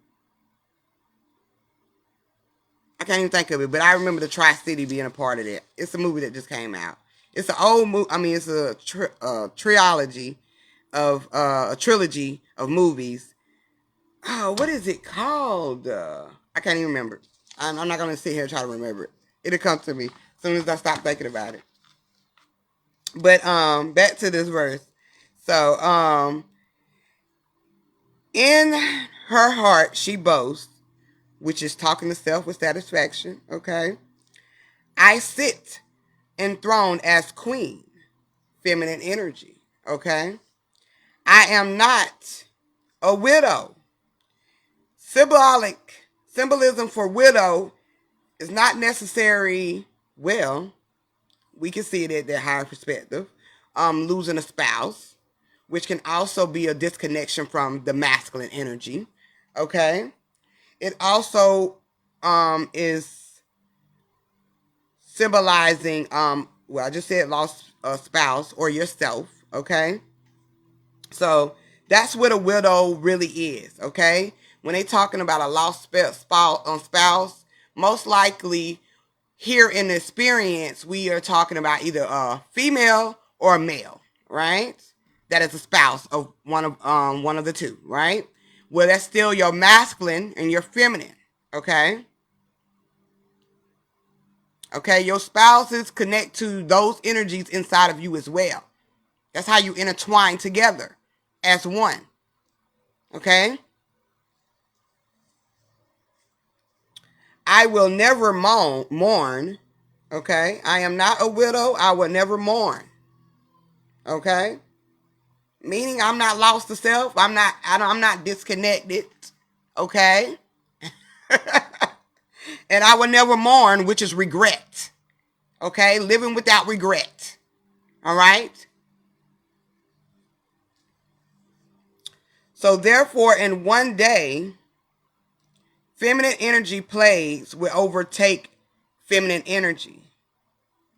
S1: But I remember the Tri-City being a part of that. It's a movie that just came out. It's an old movie. I mean, it's a trilogy of a trilogy of movies. Oh, what is it called? I can't even remember. I'm not gonna sit here and try to remember it. It'll come to me as soon as I stop thinking about it. But back to this verse. So in her heart she boasts, which is talking to self with satisfaction. Okay, I sit enthroned as queen, feminine energy. Okay, I am not a widow. Symbolism for widow is not necessary. Well, we can see it at that higher perspective. Losing a spouse, which can also be a disconnection from the masculine energy. Okay, it also is symbolizing well, I just said lost a spouse or yourself. Okay, so that's what a widow really is. Okay, when they talking about a lost spouse, most likely here in the experience we are talking about either a female or a male, right? That is a spouse of one of the two, right? Well, that's still your masculine and your feminine. Okay. Okay, your spouses connect to those energies inside of you as well. That's how you intertwine together as one. Okay? I will never mourn. Okay? I am not a widow. I will never mourn. Okay? Meaning I'm not lost to self. I'm not disconnected. Okay? And I will never mourn, which is regret. Okay? Living without regret. All right? So therefore, in one day, feminine energy plagues will overtake feminine energy.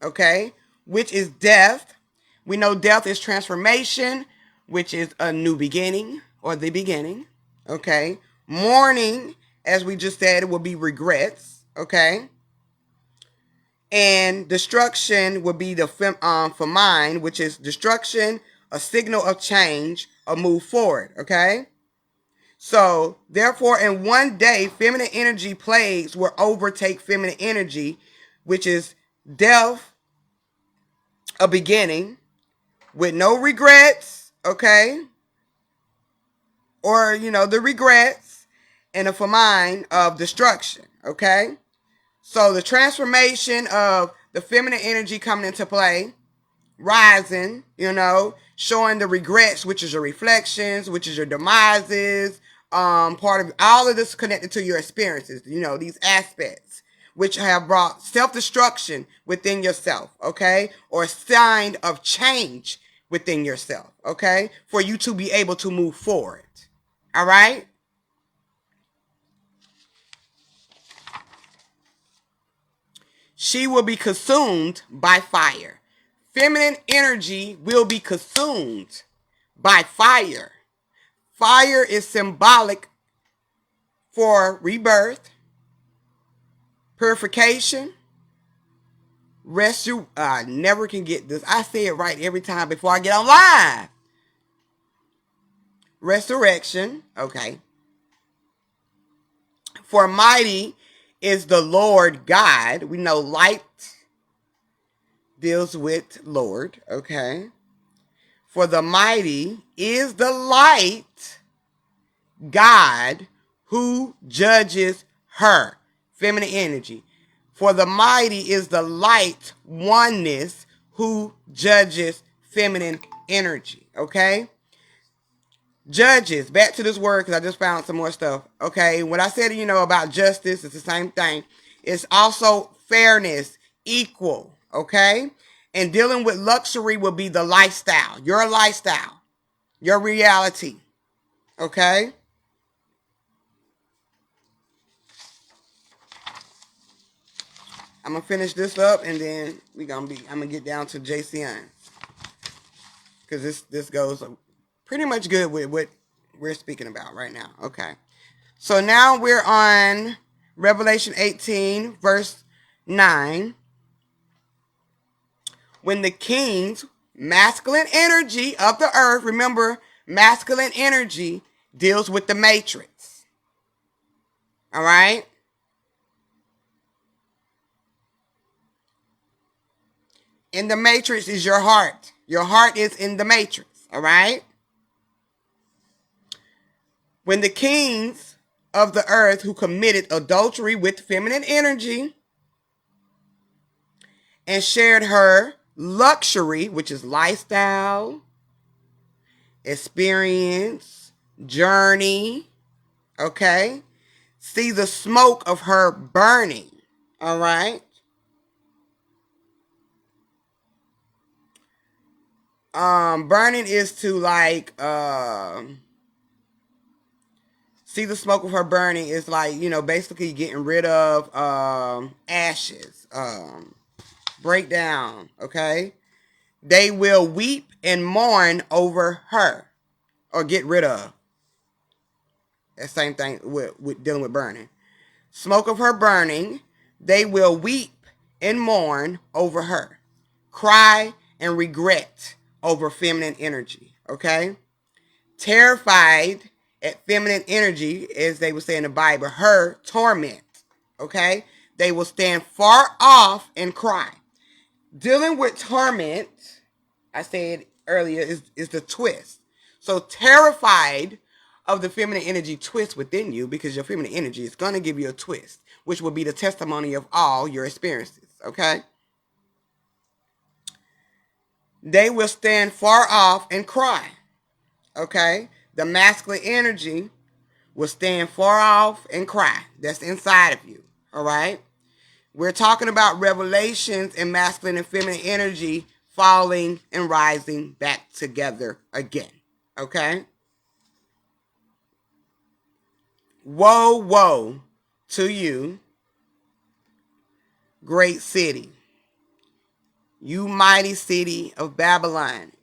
S1: Okay? Which is death. We know death is transformation, which is a new beginning or the beginning. Okay? Mourning, as we just said, will be regrets. Okay? And destruction will be the for mind, which is destruction, a signal of change, a move forward. Okay? So, therefore, in one day, feminine energy plagues will overtake feminine energy, which is death, a beginning with no regrets, okay? Or, the regrets, and a mind of destruction, okay? So the transformation of the feminine energy coming into play, rising, showing the regrets, which is your reflections, which is your demises, part of all of this connected to your experiences, these aspects, which have brought self-destruction within yourself, okay? Or a sign of change within yourself, okay? For you to be able to move forward. All right? She will be consumed by fire. Feminine energy will be consumed by fire. Fire is symbolic for rebirth, purification, I never can get this. I say it right every time before I get on live. Resurrection, okay. For mighty is the Lord God. We know light deals with Lord, okay. For the mighty is the light God who judges her. Feminine energy. For the mighty is the light oneness who judges feminine energy. Okay? Judges. Back to this word because I just found some more stuff. Okay? What I said, about justice, it's the same thing. It's also fairness, equal. Okay? And dealing with luxury will be the lifestyle. Your lifestyle. Your reality. Okay? I'm gonna finish this up and then I'm gonna get down to JCN. Because this goes pretty much good with what we're speaking about right now. Okay. So now we're on Revelation 18, verse 9. When the kings, masculine energy of the earth, remember, masculine energy deals with the matrix. All right? In the matrix is your heart. Your heart is in the matrix. All right? When the kings of the earth who committed adultery with feminine energy and shared her luxury, which is lifestyle, experience, journey, okay? See the smoke of her burning, all right? Burning is to see the smoke of her burning is like, basically getting rid of ashes, breakdown, okay? They will weep and mourn over her or get rid of. That same thing with dealing with burning. Smoke of her burning, they will weep and mourn over her. Cry and regret over feminine energy, okay? Terrified at feminine energy, as they would say in the Bible, her torment, okay? They will stand far off and cry. Dealing with torment, I said earlier, is the twist. So terrified of the feminine energy twist within you, because your feminine energy is going to give you a twist, which will be the testimony of all your experiences, okay? They will stand far off and cry, okay? The masculine energy will stand far off and cry. That's inside of you, all right? We're talking about revelations and masculine and feminine energy falling and rising back together again, okay? Woe, woe to you, great city, you mighty city of Babylon.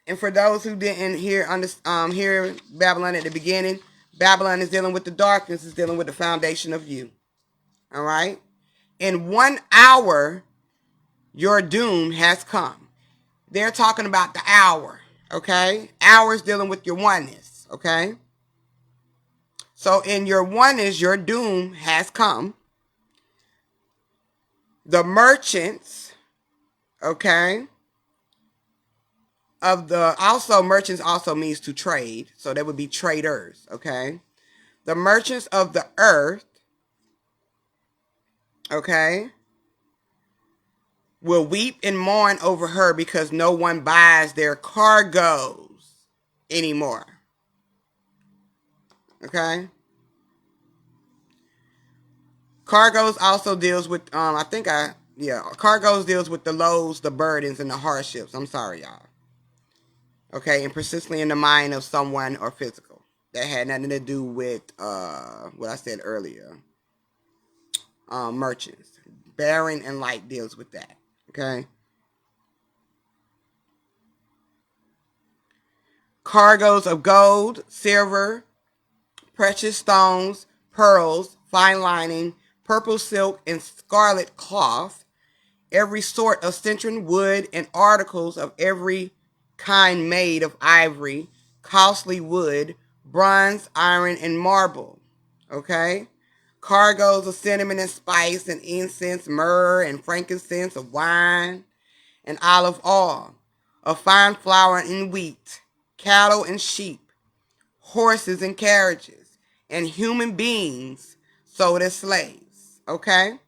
S1: And for those who didn't hear Babylon at the beginning, Babylon is dealing with the darkness, is dealing with the foundation of you. All right? In 1 hour, your doom has come. They're talking about the hour, okay? Hours dealing with your oneness, okay? So in your oneness, your doom has come. The merchants, okay? Of the also merchants also means to trade, so that would be traders, okay? The merchants of the earth, okay, will weep and mourn over her because no one buys their cargoes anymore. Okay? Cargoes also deals with cargoes deals with the loads, the burdens, and the hardships. I'm sorry, y'all. Okay, and persistently in the mind of someone or physical. That had nothing to do with what I said earlier. Merchants. Bearing and light deals with that. Okay. Cargoes of gold, silver, precious stones, pearls, fine lining, purple silk, and scarlet cloth, every sort of citron wood, and articles of every kind made of ivory, costly wood, bronze, iron, and marble. Okay? Cargoes of cinnamon and spice, and incense, myrrh, and frankincense, of wine, and olive oil, of fine flour and wheat, cattle and sheep, horses and carriages, and human beings sold as slaves. Okay?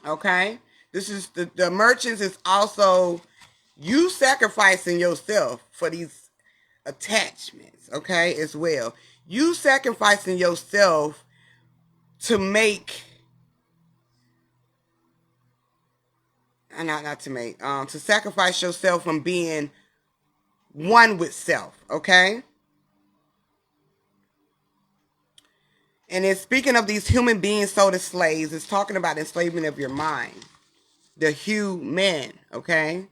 S1: Okay? This is the merchants is also you sacrificing yourself for these attachments, okay, as well. You sacrificing yourself to make not to make to sacrifice yourself from being one with self, okay? And it's speaking of these human beings sold as slaves, it's talking about enslavement of your mind. The human, okay?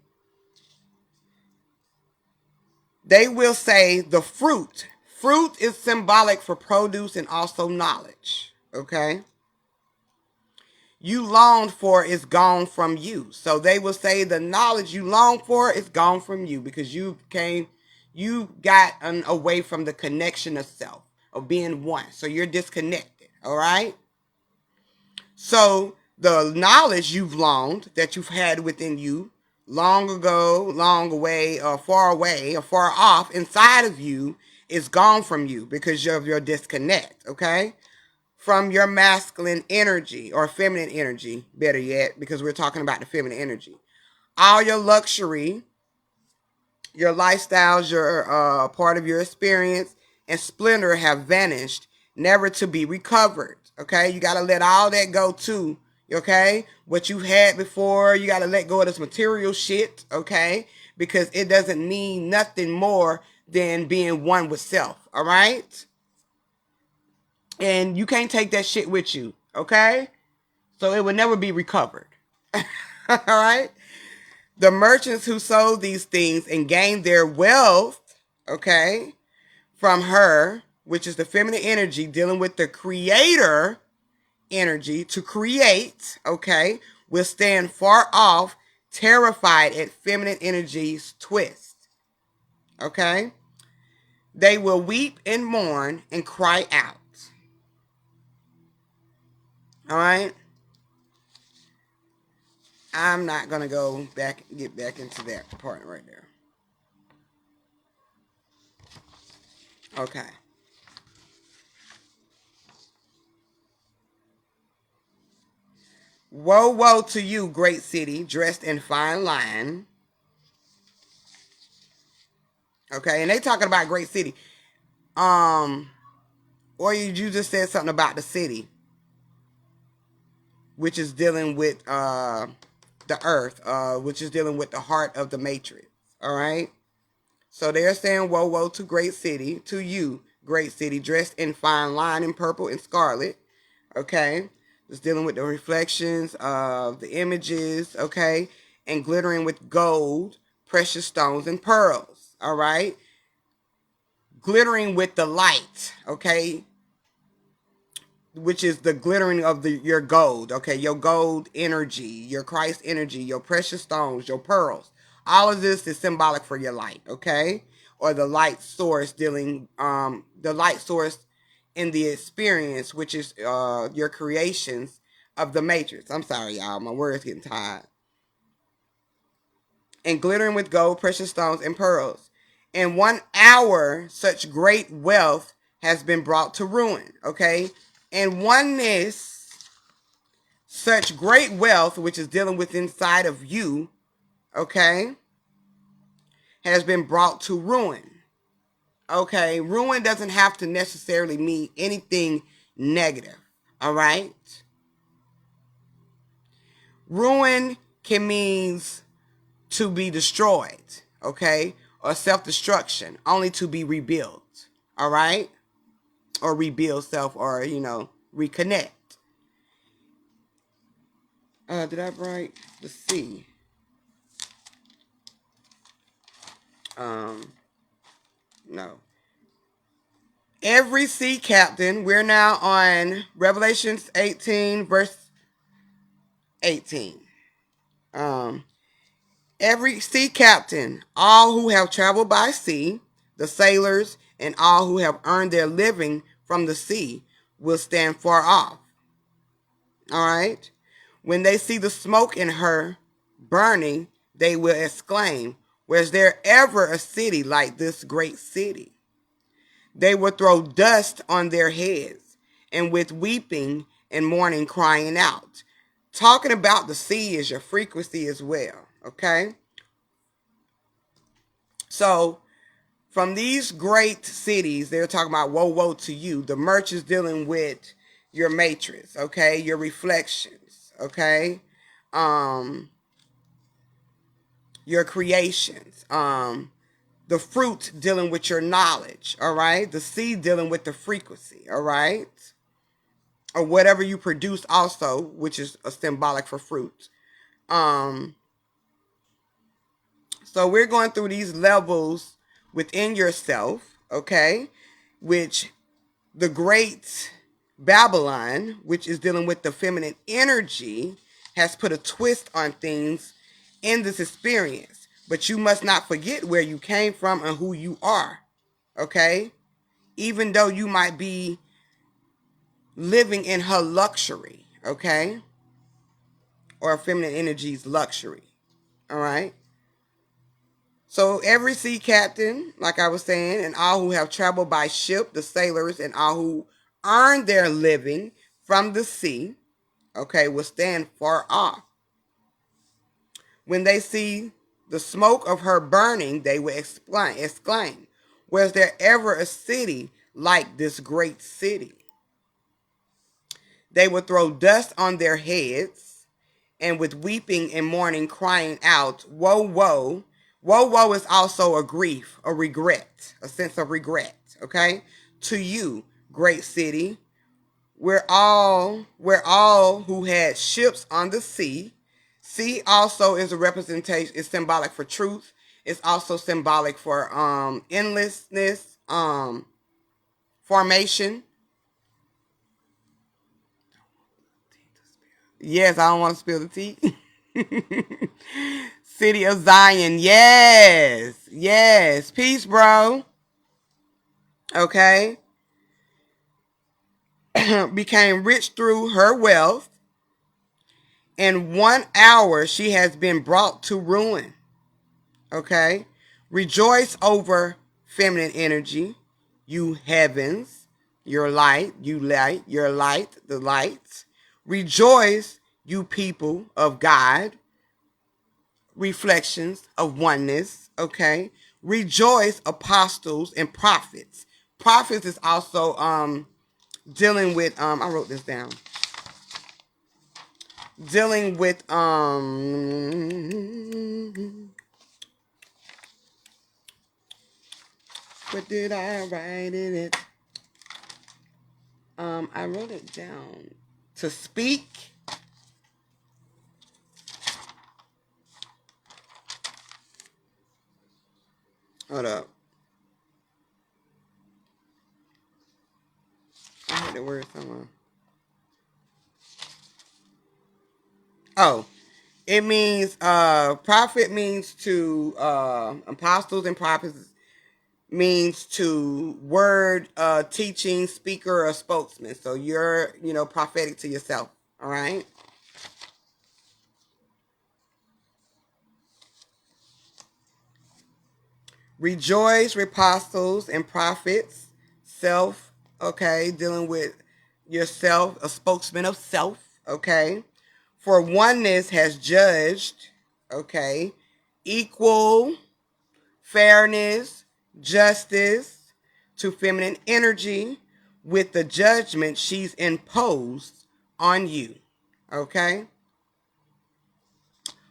S1: They will say the fruit. Fruit is symbolic for produce and also knowledge, okay? You longed for is gone from you. So they will say the knowledge you long for is gone from you because you got away from the connection of self, of being one. So you're disconnected, all right? So the knowledge you've longed, that you've had within you, long ago, long away, or far off, inside of you, is gone from you because of your disconnect, okay? From your masculine energy or feminine energy, better yet, because we're talking about the feminine energy. All your luxury, your lifestyles, your part of your experience, and splendor have vanished, never to be recovered. Okay, you got to let all that go too. Okay, what you had before, you got to let go of this material shit. Okay, because it doesn't mean nothing more than being one with self. All right, and you can't take that shit with you. Okay, so it will never be recovered. All right. The merchants who sold these things and gained their wealth, okay, from her, which is the feminine energy dealing with the creator energy to create, okay, will stand far off, terrified at feminine energy's twist, okay? They will weep and mourn and cry out, all right? I'm not going to get back into that part right there. Okay. Woe, woe to you, great city, dressed in fine line. Okay, and they talking about great city. Um, or you just said something about the city, which is dealing with the earth, which is dealing with the heart of the matrix. All right. So they're saying, woe, woe to great city, to you, great city, dressed in fine line and purple and scarlet. Okay. It's dealing with the reflections of the images, okay, and glittering with gold, precious stones, and pearls. All right. Glittering with the light, okay, which is the glittering of your gold, okay, your gold energy, your Christ energy, your precious stones, your pearls. All of this is symbolic for your light, okay, or the light source dealing, the light source in the experience, which is your creations of the matrix. I'm sorry, y'all. My words getting tired. And glittering with gold, precious stones, and pearls. In 1 hour, such great wealth has been brought to ruin. Okay? And oneness, such great wealth, which is dealing with inside of you, okay, has been brought to ruin. Okay? Ruin doesn't have to necessarily mean anything negative. All right? Ruin can mean to be destroyed, okay? Or self-destruction, only to be rebuilt, all right? Or rebuild self, or, reconnect. Did I write? Let's see. No. Every sea captain, we're now on Revelations 18, verse 18. Every sea captain, all who have traveled by sea, the sailors, and all who have earned their living from the sea, will stand far off. All right? When they see the smoke in her burning, they will exclaim, "Was there ever a city like this great city?" They will throw dust on their heads, and with weeping and mourning crying out. Talking about the sea is your frequency as well, okay? So from these great cities, they're talking about woe, woe to you. The merch is dealing with your matrix, okay? Your reflections, okay? Your creations. The fruit dealing with your knowledge, all right? The seed dealing with the frequency, all right? Or whatever you produce also, which is a symbolic for fruit. So we're going through these levels within yourself, okay? Which the great Babylon, which is dealing with the feminine energy, has put a twist on things in this experience. But you must not forget where you came from and who you are, okay? Even though you might be living in her luxury, okay? Or feminine energy's luxury, all right? So every sea captain, like I was saying, and all who have traveled by ship, the sailors, and all who earn their living from the sea, okay, will stand far off. When they see the smoke of her burning, they will exclaim, "Was there ever a city like this great city?" They will throw dust on their heads, and with weeping and mourning crying out, "Woe, woe." Woe, woe is also a grief, a regret, a sense of regret, okay? To you, great city, where all who had ships on the sea. Sea also is a representation, it's symbolic for truth. It's also symbolic for endlessness, formation. Yes, I don't want to spill the tea. City of Zion. Yes. Yes. Peace, bro. Okay. Became rich through her wealth. In 1 hour, she has been brought to ruin. Okay. Rejoice over feminine energy. You heavens. Your light. You light. Your light. The lights. Rejoice, you people of God. Reflections of oneness, okay? Rejoice, apostles and prophets. Prophets is also dealing with I wrote this down. Dealing with what did I write in it? I wrote it down. To speak. Hold up. I had the word somewhere. Oh, it means prophet means to apostles and prophets means to word, teaching, speaker, or spokesman. So you're, prophetic to yourself. All right. Rejoice, apostles, and prophets. Self. Okay. Dealing with yourself, a spokesman of self. Okay. For oneness has judged. Okay. Equal, fairness, justice to feminine energy with the judgment she's imposed on you. Okay?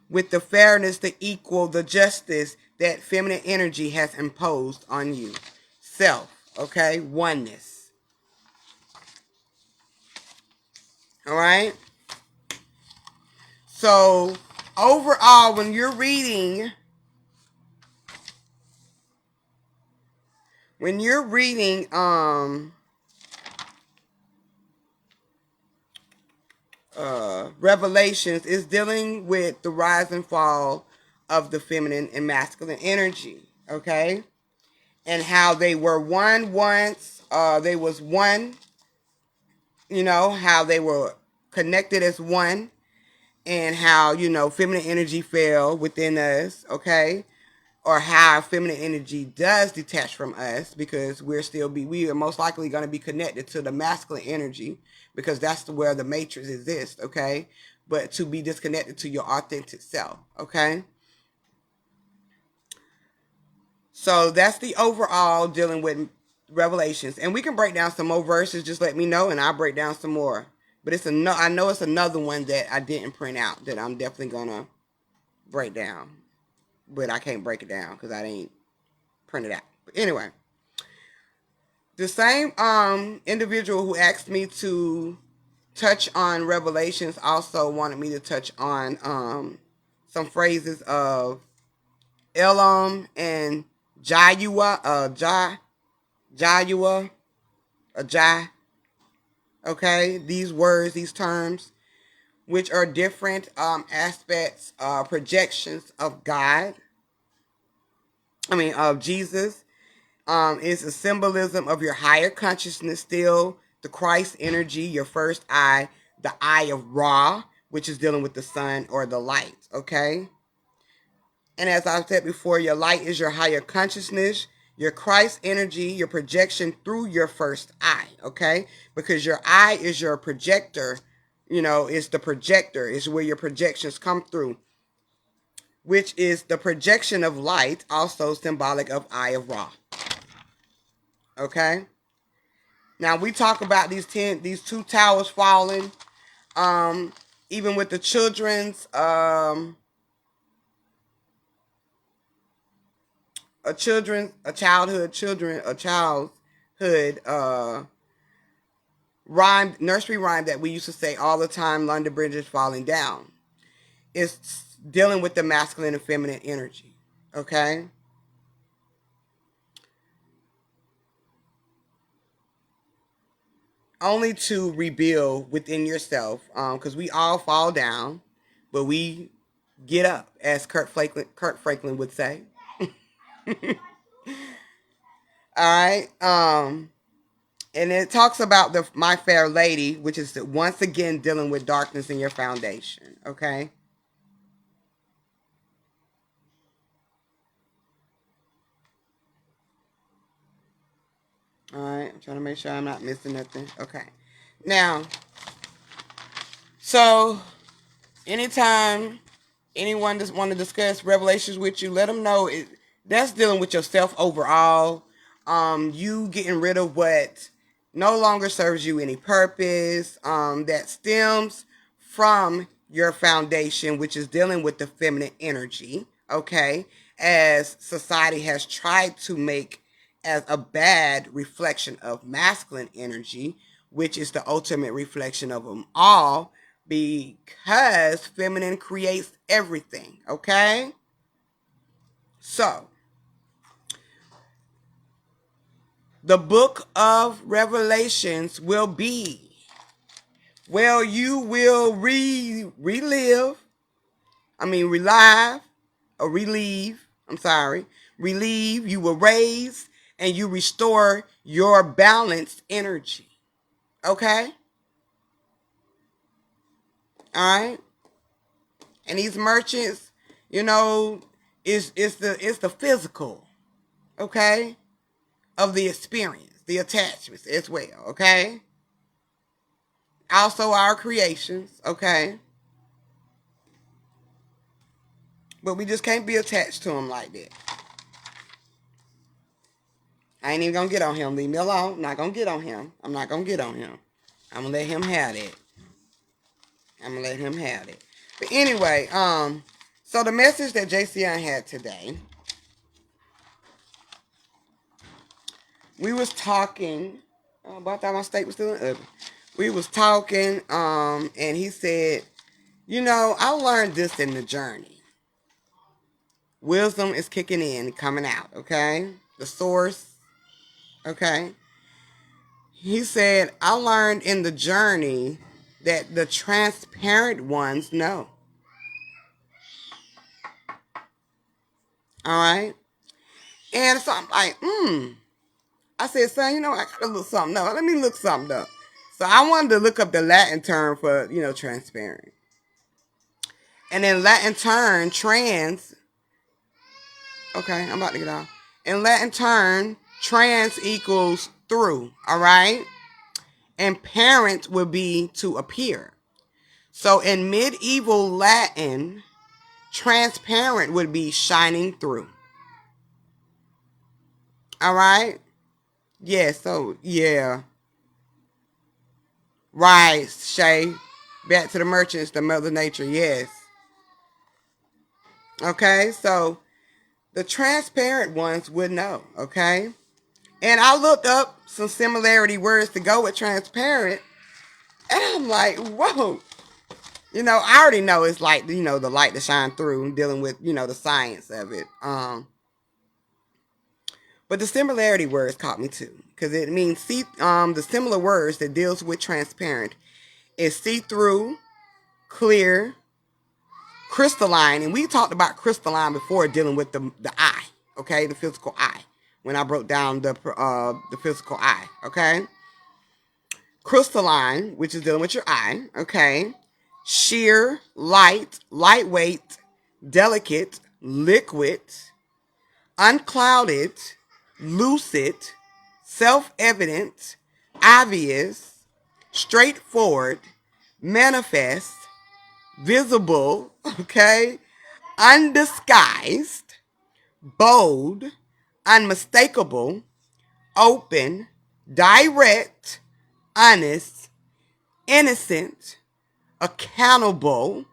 S1: With the fairness, the equal, the justice that feminine energy has imposed on you. Self. Okay? Oneness. All right? So, overall, when you're reading Revelations, is dealing with the rise and fall of the feminine and masculine energy, okay? And how they were one once, they was one, how they were connected as one, and how, feminine energy fell within us, okay? Or how feminine energy does detach from us, because we are most likely going to be connected to the masculine energy, because that's where the matrix exists, okay? But to be disconnected to your authentic self, okay? So that's the overall dealing with Revelations, and we can break down some more verses. Just let me know, and I'll break down some more. But I know it's another one that I didn't print out that I'm definitely gonna break down, but I can't break it down because I didn't print it out. But anyway, the same individual who asked me to touch on Revelations also wanted me to touch on some phrases of Elam and Jayua, Jayua, Jai. Okay, these words, these terms, which are different aspects, projections of God. Of Jesus. Is a symbolism of your higher consciousness still, the Christ energy, your first eye, the eye of Ra, which is dealing with the sun or the light, okay? And as I've said before, your light is your higher consciousness, your Christ energy, your projection through your first eye, okay? Because your eye is your projector, it's the projector, is where your projections come through, which is the projection of light, also symbolic of eye of Ra, okay? Now we talk about these two towers falling, even with the children's, a childhood rhyme, nursery rhyme that we used to say all the time. London Bridge is falling down. It's dealing with the masculine and feminine energy. Okay. Only to rebuild within yourself, because we all fall down, but we get up, as Kurt Franklin would say. All right. And it talks about the My Fair Lady, which is once again dealing with darkness in your foundation. Okay. All right. I'm trying to make sure I'm not missing nothing. Okay. Now, so anytime anyone just want to discuss Revelations with you, let them know that's dealing with yourself overall. You getting rid of what no longer serves you any purpose. That stems from your foundation, which is dealing with the feminine energy. Okay, as society has tried to make as a bad reflection of masculine energy, which is the ultimate reflection of them all, because feminine creates everything, okay? So, the book of Revelations will be, well, you will relive, or relieve, I'm sorry, relieve, you will raise and you restore your balanced energy. Okay? All right? And these merchants, you know, is the physical, okay, of the experience, the attachments as well, okay? Also our creations, okay? But we just can't be attached to them like that. I ain't even gonna get on him. Leave me alone. I'm not gonna get on him. I'm not gonna get on him. I'm gonna let him have it. I'm gonna let him have it. But anyway, so the message that JCN had today, we was talking about that my steak was still in the oven. We was talking, and he said, you know, I learned this in the journey. Wisdom is kicking in, coming out, okay? The source, okay? He said, I learned in the journey that the transparent ones know. All right? And so I'm like, I said, son, you know, I gotta look something up. Let me look something up. So I wanted to look up the Latin term for, you know, transparent. And in Latin term, okay, I'm about to get off. In Latin term, trans equals through, all right? And parent would be to appear. So in medieval Latin, transparent would be shining through. All right? Yeah, so, yeah. Right, Shay. Back to the merchants, the mother nature, yes. Okay, so the transparent ones would know, okay? And I looked up some similarity words to go with transparent, and I'm like, whoa. You know, I already know it's like, you know, the light to shine through, dealing with, you know, the science of it. But the similarity words caught me too, because it means the similar words that deals with transparent is see-through, clear, crystalline, and we talked about crystalline before, dealing with the eye, okay, the physical eye. When I broke down the physical eye, okay. Crystalline, which is dealing with your eye, okay. Sheer, light, lightweight, delicate, liquid, unclouded, lucid, self-evident, obvious, straightforward, manifest, visible, okay, undisguised, bold, unmistakable, open, direct, honest, innocent, accountable,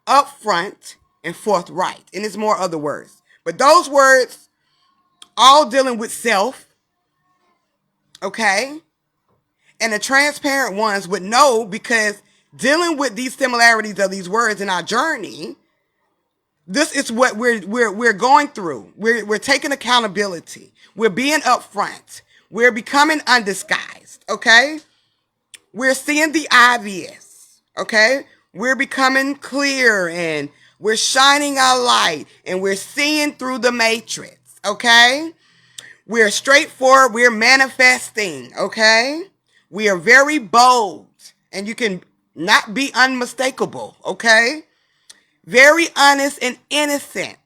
S1: upfront, and forthright. And there's more other words. But those words all dealing with self, okay? And the transparent ones would know, because dealing with these similarities of these words in our journey, this is what we're going through. We're taking accountability. We're being upfront. We're becoming undisguised, okay? We're seeing the obvious, okay? We're becoming clear, and we're shining our light, and we're seeing through the matrix, okay? We're straightforward. We're manifesting, okay? We are very bold, and you can not be unmistakable, okay? Very honest and innocent,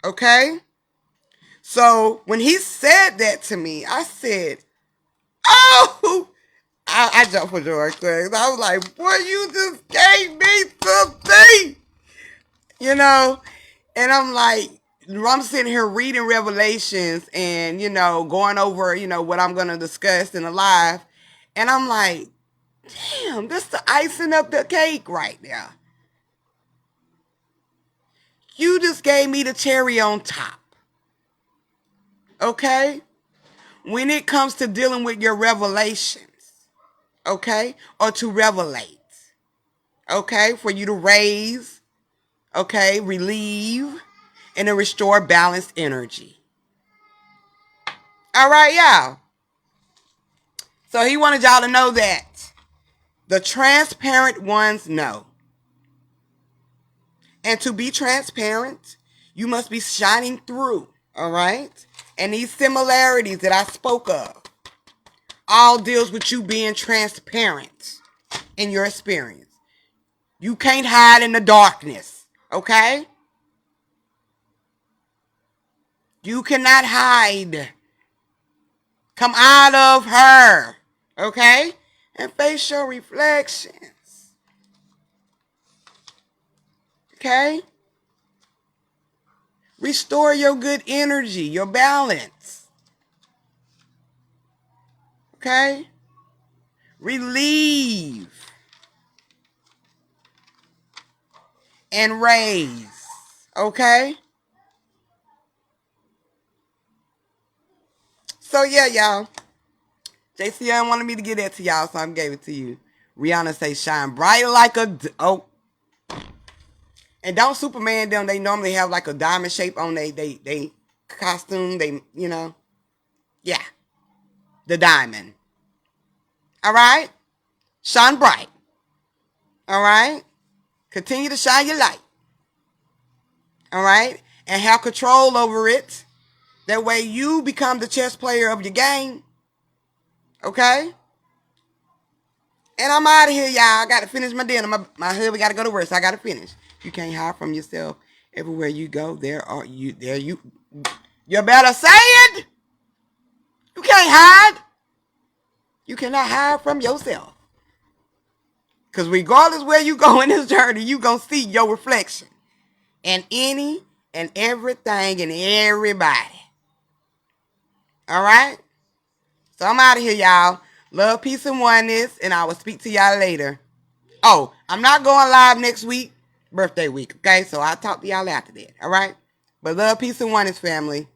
S1: okay? So when he said that to me, I said, oh, I jumped for joy. I was like, boy, you just gave me something, you know? And I'm like, I'm sitting here reading Revelations and, you know, going over, you know, what I'm going to discuss in the live. And I'm like, damn, this the icing up the cake right there. You just gave me the cherry on top. Okay? When it comes to dealing with your revelations, okay? Or to revelate, okay? For you to raise, okay? Relieve, and to restore balanced energy. All right, y'all. So he wanted y'all to know that the transparent ones know. And to be transparent, you must be shining through, all right? And these similarities that I spoke of all deals with you being transparent in your experience. You can't hide in the darkness, okay? You cannot hide. Come out of her, okay? And face your reflections, okay? Restore your good energy, your balance, okay? Relieve and raise, okay? So yeah, y'all. JCN wanted me to get that to y'all, so I gave it to you. Rihanna say shine bright like a oh. And don't Superman them, they normally have like a diamond shape on they costume, yeah, the diamond. All right? Shine bright. All right? Continue to shine your light. All right? And have control over it. That way you become the chess player of your game. Okay? And I'm out of here, y'all. I got to finish my dinner. My hubby got to go to work, so I got to finish. You can't hide from yourself. Everywhere you go, you better say it. You can't hide. You cannot hide from yourself. Because regardless where you go in this journey, you going to see your reflection. And any and everything and everybody. All right? So I'm out of here, y'all. Love, peace, and oneness. And I will speak to y'all later. Oh, I'm not going live next week. Birthday week, okay? So I'll talk to y'all after that. All right? But love, peace, and oneness, family.